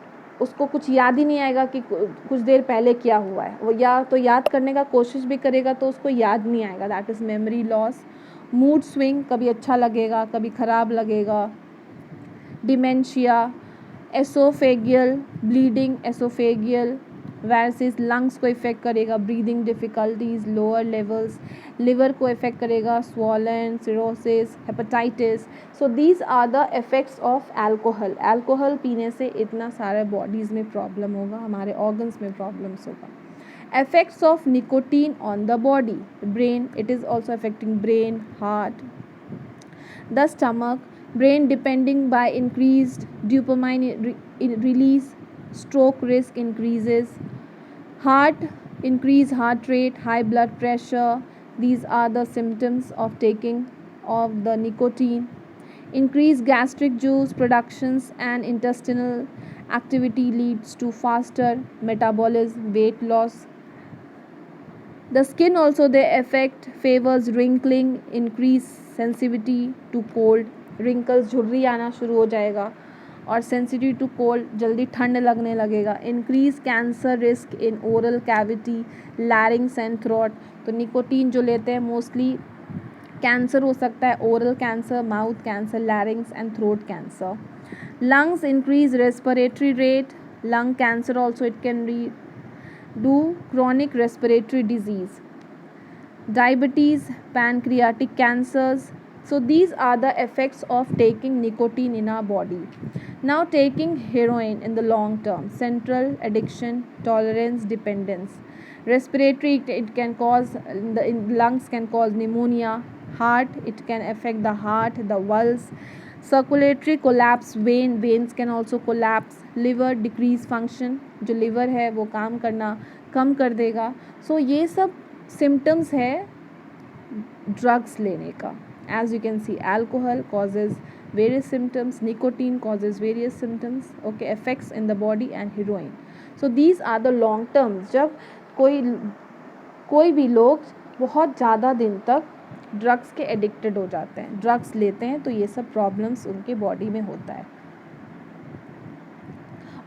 S1: उसको कुछ याद ही नहीं आएगा कि कुछ देर पहले क्या हुआ है. वो या तो याद करने का कोशिश भी करेगा तो उसको याद नहीं आएगा, that is memory loss. Mood swing, कभी अच्छा लगेगा कभी ख़राब लगेगा. Dementia, oesophageal bleeding, oesophageal varices lungs को इफ़ेक्ट करेगा, breathing difficulties, lower levels, liver को इफ़ेक्ट करेगा, swollen, cirrhosis, hepatitis. So these are the effects of alcohol. Alcohol पीने से इतना सारा बॉडीज़ में प्रॉब्लम होगा, हमारे ऑर्गन्स में प्रॉब्लम्स होगा. Effects of nicotine on the body, brain, it is also affecting brain, heart, the stomach, brain depending by increased dopamine release, stroke risk increases, heart, increased heart rate, high blood pressure. These are the symptoms of taking of the nicotine. Increased gastric juice productions and intestinal activity leads to faster metabolism, weight loss. The skin also, the effect favors wrinkling, increase sensitivity to cold. wrinkles, झुर्री आना शुरू हो जाएगा और sensitivity to cold, जल्दी ठंड लगने लगेगा. increase cancer risk in oral cavity, larynx and throat. तो निकोटीन जो लेते हैं मोस्टली कैंसर हो सकता है, oral cancer, mouth cancer, लैरिंग्स and throat cancer. Lungs, increase respiratory rate, lung cancer also it can do chronic respiratory disease, diabetes, pancreatic cancers. So these are the effects of taking nicotine in our body. Now taking heroin in the long term, central addiction, tolerance, dependence. Respiratory, it can cause in lungs can cause pneumonia. Heart, it can affect the heart, the valves. Circulatory collapse, veins can also collapse. Liver, decrease function, जो liver है वो काम करना कम कर देगा. So ये सब symptoms है drugs लेने का. As you can see, alcohol causes various symptoms, nicotine causes various symptoms, okay, effects in the body, and heroin. So these are the long terms. जब कोई भी लोग बहुत ज़्यादा दिन तक ड्रग्स के एडिक्टेड हो जाते हैं, ड्रग्स लेते हैं, तो ये सब प्रॉब्लम्स उनके बॉडी में होता है.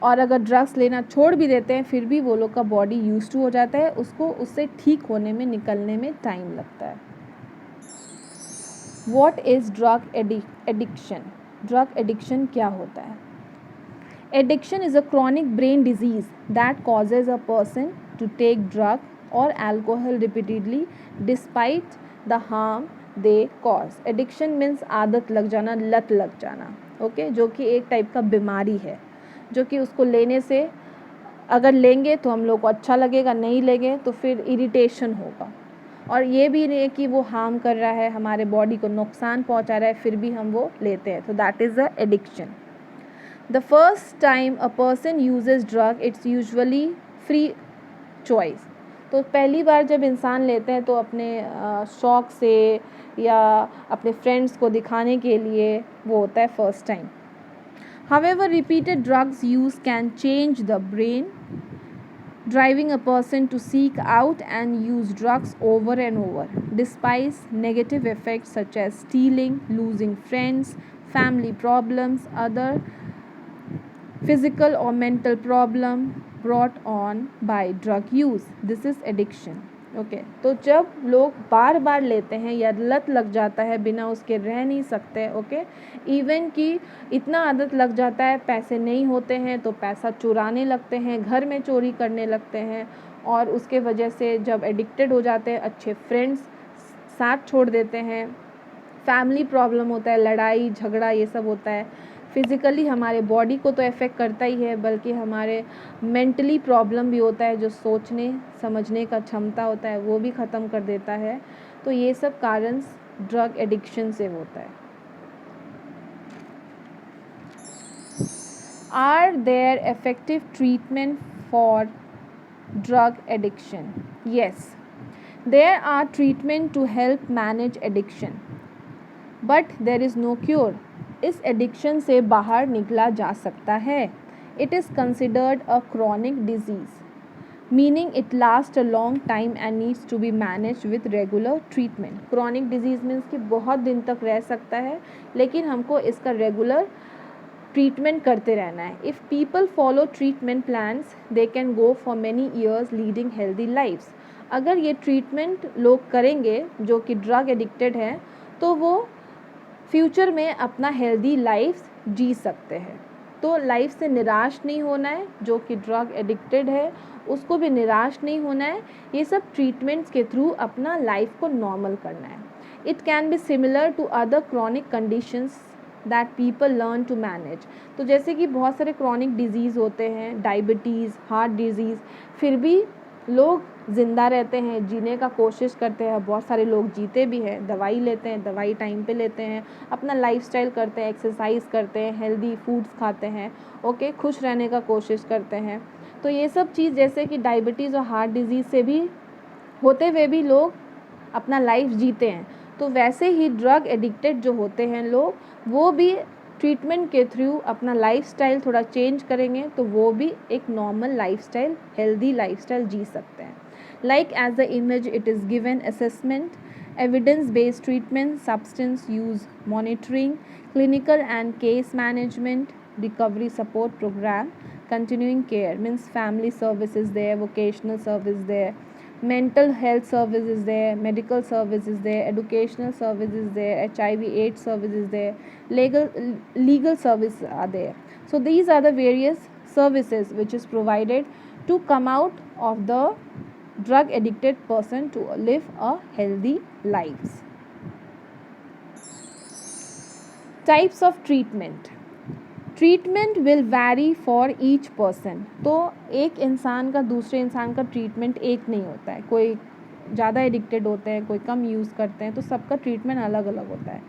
S1: और अगर ड्रग्स लेना छोड़ भी देते हैं फिर भी वो लोग का बॉडी यूज टू हो जाता है, उसको उससे ठीक होने में, निकलने में टाइम लगता है. What is drug addiction? Drug addiction क्या होता है? Addiction is a chronic brain disease that causes a person to take drug or alcohol repeatedly despite the harm they cause. Addiction means आदत लग जाना, लत लग जाना, ओके, जो कि एक टाइप का बीमारी है, जो कि उसको लेने से अगर लेंगे तो हम लोग को अच्छा लगेगा, नहीं लेंगे तो फिर इरिटेशन होगा. और ये भी नहीं है कि वो हार्म कर रहा है, हमारे बॉडी को नुकसान पहुंचा रहा है, फिर भी हम वो लेते हैं, तो that is a addiction. The first time a person uses drug it's usually free choice. तो पहली बार जब इंसान लेते हैं तो अपने शौक़ से या अपने फ्रेंड्स को दिखाने के लिए वो होता है first time. However, repeated drugs use can change the brain, driving a person to seek out and use drugs over and over, despite negative effects such as stealing, losing friends, family problems, other physical or mental problem brought on by drug use. This is addiction. Okay, तो जब लोग बार बार लेते हैं या लत लग जाता है, बिना उसके रह नहीं सकते, ओके, इवन कि इतना आदत लग जाता है, पैसे नहीं होते हैं तो पैसा चुराने लगते हैं, घर में चोरी करने लगते हैं, और उसके वजह से जब एडिक्टेड हो जाते हैं अच्छे फ्रेंड्स साथ छोड़ देते हैं, फैमिली प्रॉब्लम होता है, लड़ाई झगड़ा ये सब होता है। फिज़िकली हमारे बॉडी को तो इफ़ेक्ट करता ही है, बल्कि हमारे मेंटली प्रॉब्लम भी होता है, जो सोचने समझने का क्षमता होता है वो भी ख़त्म कर देता है। तो ये सब कारण ड्रग एडिक्शन से होता है। Are there effective treatment for drug addiction? Yes, there are treatment to help manage addiction, but there is no cure. इस एडिक्शन से बाहर निकला जा सकता है। It is considered a chronic disease, meaning it lasts a long time and needs to be managed with regular treatment. Chronic disease means कि बहुत दिन तक रह सकता है, लेकिन हमको इसका रेगुलर ट्रीटमेंट करते रहना है। If people follow treatment plans they can go for many years leading healthy lifes. अगर ये ट्रीटमेंट लोग करेंगे जो कि ड्रग एडिक्टेड हैं, तो वो फ्यूचर में अपना हेल्दी लाइफ जी सकते हैं। तो लाइफ से निराश नहीं होना है, जो कि ड्रग एडिक्टेड है उसको भी निराश नहीं होना है। ये सब ट्रीटमेंट्स के थ्रू अपना लाइफ को नॉर्मल करना है। It can be similar to other chronic conditions that people learn to manage. तो जैसे कि बहुत सारे क्रॉनिक डिजीज़ होते हैं, डायबिटीज़, हार्ट डिजीज़, फिर भी लोग ज़िंदा रहते हैं, जीने का कोशिश करते हैं। बहुत सारे लोग जीते भी हैं, दवाई लेते हैं, दवाई टाइम पे लेते हैं, अपना लाइफस्टाइल करते हैं, एक्सरसाइज करते हैं, हेल्दी फूड्स खाते हैं, ओके, खुश रहने का कोशिश करते हैं। तो ये सब चीज़ जैसे कि डायबिटीज़ और हार्ट डिजीज़ से भी होते हुए भी लोग अपना लाइफ जीते हैं। तो वैसे ही ड्रग एडिक्टेड जो होते हैं लोग, वो भी ट्रीटमेंट के थ्रू अपना लाइफस्टाइल थोड़ा चेंज करेंगे तो वो भी एक नॉर्मल लाइफस्टाइल, हेल्दी लाइफस्टाइल जी सकते हैं। Like as the image it is given assessment, evidence based treatment, substance use monitoring, clinical and case management, recovery support program, continuing care means family service is there, vocational service there, mental health service is there, medical service is there, educational service is there, HIV AIDS service is there, legal service are there. So these are the various services which is provided to come out of the drug addicted person to live a healthy lives. Types of treatment. Treatment will vary for each person. तो एक इंसान का दूसरे इंसान का treatment एक नहीं होता है। कोई ज़्यादा एडिक्टेड होते हैं, कोई कम यूज़ करते हैं, तो सबका ट्रीटमेंट अलग अलग होता है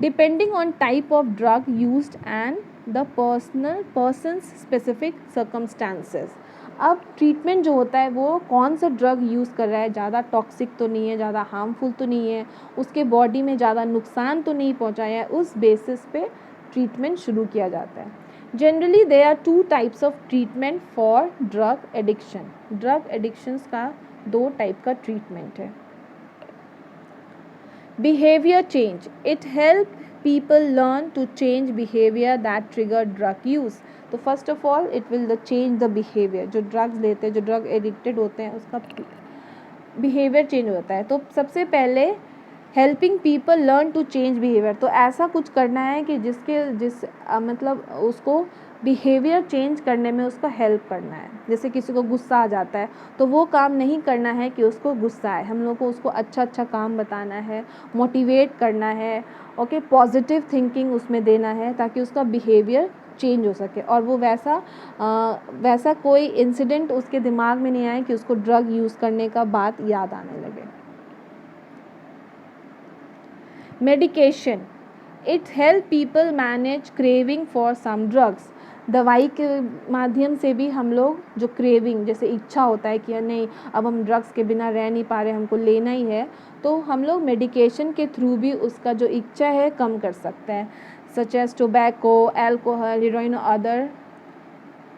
S1: depending on type of drug used and the persons specific circumstances. अब ट्रीटमेंट जो होता है वो कौन सा ड्रग यूज़ कर रहा है, ज़्यादा टॉक्सिक तो नहीं है, ज़्यादा हार्मफुल तो नहीं है, उसके बॉडी में ज़्यादा नुकसान तो नहीं पहुँचाया है, उस बेसिस पे ट्रीटमेंट शुरू किया जाता है। Generally there are 2 types of treatment for drug addiction. Drug addictions का 2 टाइप का ट्रीटमेंट है। Behaviour change, it help people learn to change behaviour that trigger drug use. तो first of all it will change the behaviour. जो drugs लेते हैं, जो drug addicted होते हैं, उसका बिहेवियर चेंज होता है। तो सबसे पहले helping people learn to change behaviour, तो ऐसा कुछ करना है कि मतलब उसको बिहेवियर चेंज करने में उसका हेल्प करना है। जैसे किसी को गुस्सा आ जाता है तो वो काम नहीं करना है कि उसको गुस्सा आए, हम लोग को उसको अच्छा अच्छा काम बताना है, मोटिवेट करना है, ओके, पॉजिटिव थिंकिंग उसमें देना है ताकि उसका बिहेवियर चेंज हो सके और वो वैसा कोई इंसिडेंट उसके दिमाग में नहीं आए कि उसको ड्रग यूज़ करने का बात याद आने लगे। Medication, it help people manage craving for some drugs. दवाई के माध्यम से भी हम लोग जो क्रेविंग, जैसे इच्छा होता है कि नहीं अब हम ड्रग्स के बिना रह नहीं पा रहे, हमको लेना ही है, तो हम लोग मेडिकेशन के थ्रू भी उसका जो इच्छा है कम कर सकते हैं, such as tobacco, alcohol, heroin और अदर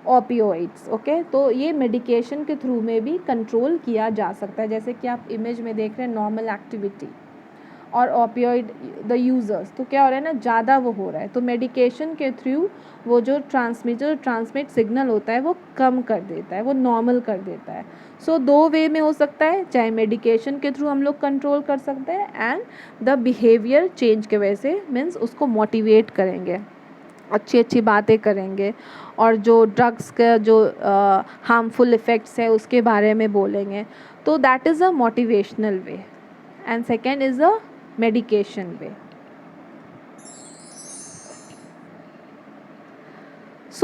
S1: ओपियोइड्स, ओके। तो ये मेडिकेशन के थ्रू में भी कंट्रोल किया जा सकता है। जैसे कि आप इमेज में देख रहे हैं नॉर्मल एक्टिविटी और ओपियोइड द यूज़र्स, तो क्या हो रहा है ना, ज़्यादा वो हो रहा है, तो मेडिकेशन के थ्रू वो जो ट्रांसमिट सिग्नल होता है वो कम कर देता है, वो नॉर्मल कर देता है। सो 2 वे में हो सकता है, चाहे मेडिकेशन के थ्रू हम लोग कंट्रोल कर सकते हैं एंड द बिहेवियर चेंज के वजह से, मीन्स उसको मोटिवेट करेंगे, अच्छी अच्छी बातें करेंगे और जो ड्रग्स का जो हार्मफुल इफ़ेक्ट्स है उसके बारे में बोलेंगे। तो that is a motivational way and second is a medication way.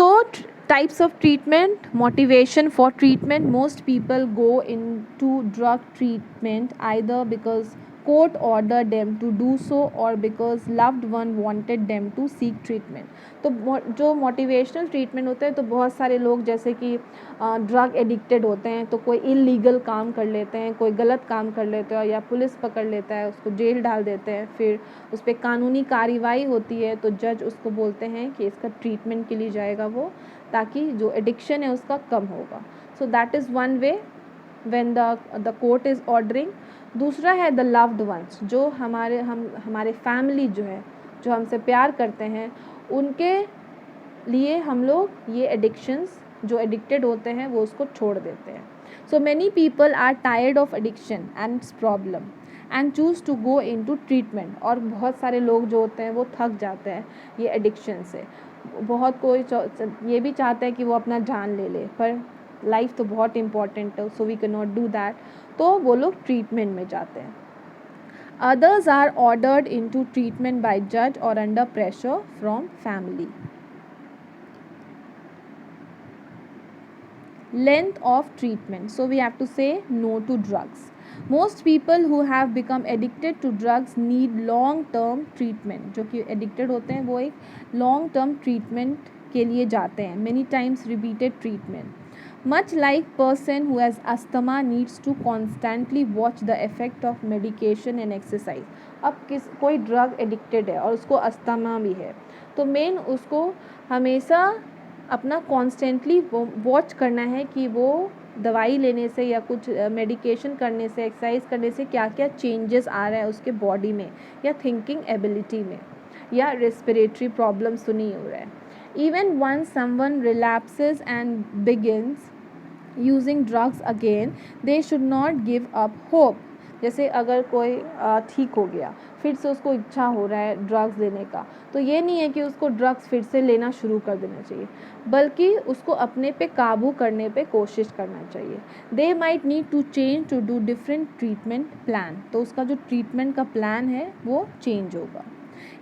S1: So types of treatment, motivation for treatment. Most people go into drug treatment either because court ordered them to do so or because loved one wanted them to seek treatment. तो जो motivational treatment होते हैं तो बहुत सारे लोग जैसे कि ड्रग एडिक्टेड होते हैं तो कोई इलीगल काम कर लेते हैं, कोई गलत काम कर लेते हैं या पुलिस पकड़ लेता है, उसको जेल डाल देते हैं, फिर उस पर कानूनी कार्रवाई होती है तो जज उसको बोलते हैं कि इसका ट्रीटमेंट के लिए जाएगा वो, ताकि जो एडिक्शन है उसका कम होगा. So that is one way when the court is ordering. दूसरा है द लव्ड वंस, जो हमारे फैमिली जो है, जो हमसे प्यार करते हैं, उनके लिए हम लोग ये एडिक्शंस जो एडिक्टेड होते हैं वो उसको छोड़ देते हैं. So many people are tired of addiction and its problem and choose to go into treatment. और बहुत सारे लोग जो होते हैं वो थक जाते हैं ये एडिक्शन से. बहुत कोई ये भी चाहते हैं कि वो अपना जान ले ले, पर लाइफ तो बहुत इम्पॉर्टेंट है, so we can not do that. तो वो लोग ट्रीटमेंट में जाते हैं. Others are ordered into treatment by judge or under pressure from family. Length of treatment. So we have to say no to drugs. Most people who have become addicted to drugs need long term treatment. जो कि addicted होते हैं वो एक long term treatment के लिए जाते हैं. Many times repeated treatment. Much like person who has asthma needs to constantly watch the effect of medication and exercise. अब कोई ड्रग एडिक्टेड है और उसको अस्थमा भी है तो मेन उसको हमेशा अपना कॉन्स्टेंटली वॉच करना है कि वो दवाई लेने से या कुछ मेडिकेशन करने से, एक्सरसाइज करने से क्या क्या चेंजेस आ रहा है उसके बॉडी में या थिंकिंग एबिलिटी में या रेस्पिरेटरी प्रॉब्लम्स तो नहीं हो रहा है. Even once someone relapses and begins using drugs again, they should not give up hope. जैसे अगर कोई ठीक हो गया फिर से उसको इच्छा हो रहा है ड्रग्स लेने का, तो ये नहीं है कि उसको ड्रग्स फिर से लेना शुरू कर देना चाहिए, बल्कि उसको अपने पे काबू करने पे कोशिश करना चाहिए. They might need to change to do different treatment plan. तो उसका जो ट्रीटमेंट का प्लान है वो चेंज होगा.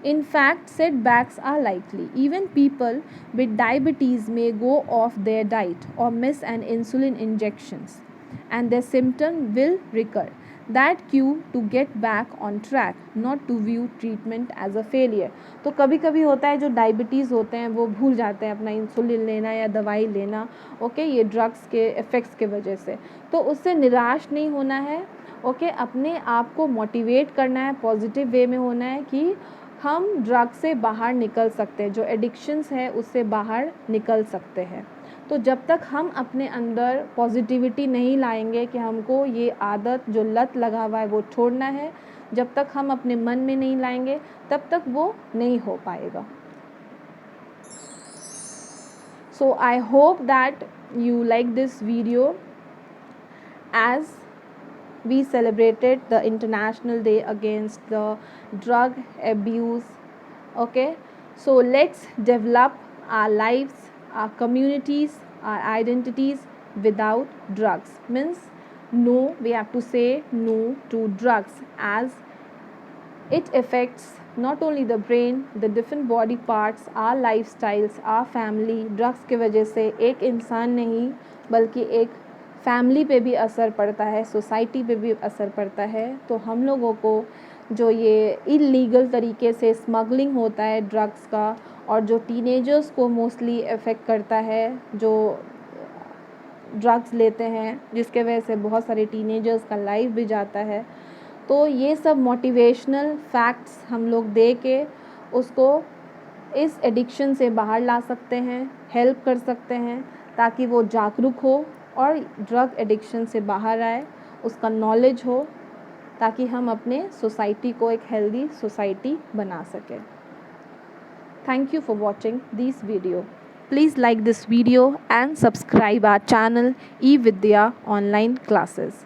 S1: In fact, setbacks are likely. Even people with diabetes may go off their diet or miss an insulin injections and their symptom will recur. That cue to get back on track, not to view treatment as a failure. तो कभी कभी होता है जो diabetes होते हैं वो भूल जाते हैं अपना इंसुलिन लेना या दवाई लेना, ओके, ये ड्रग्स के इफ़ेक्ट्स के वजह से. तो उससे निराश नहीं होना है, ओके, अपने आप को मोटिवेट करना है, पॉजिटिव वे में होना है कि हम ड्रग से बाहर निकल सकते हैं, जो एडिक्शंस है उससे बाहर निकल सकते हैं. तो जब तक हम अपने अंदर पॉजिटिविटी नहीं लाएंगे कि हमको ये आदत जो लत लगा हुआ है वो छोड़ना है, जब तक हम अपने मन में नहीं लाएंगे तब तक वो नहीं हो पाएगा. So I hope that you like this video. as we celebrated the International Day against the drug abuse. Okay, so let's develop our lives, our communities, our identities without drugs. Means no, we have to say no to drugs as it affects not only the brain, the different body parts, our lifestyles, our family. drugs के वजह से एक इंसान नहीं बल्कि एक family पे भी असर पड़ता है, सोसाइटी पे भी असर पड़ता है. तो हम लोगों को जो ये इलीगल तरीके से स्मगलिंग होता है ड्रग्स का, और जो टीनेजर्स को मोस्टली अफेक्ट करता है, जो ड्रग्स लेते हैं जिसके वजह से बहुत सारे टीनेजर्स का लाइफ भी जाता है, तो ये सब मोटिवेशनल फैक्ट्स हम लोग दे के उसको इस एडिक्शन से बाहर ला सकते हैं, हेल्प कर सकते हैं ताकि वो जागरूक हो और ड्रग एडिक्शन से बाहर आए, उसका नॉलेज हो, ताकि हम अपने सोसाइटी को एक हेल्दी सोसाइटी बना सकें. Thank you for watching this video. Please like this video and subscribe our channel eVidya online classes.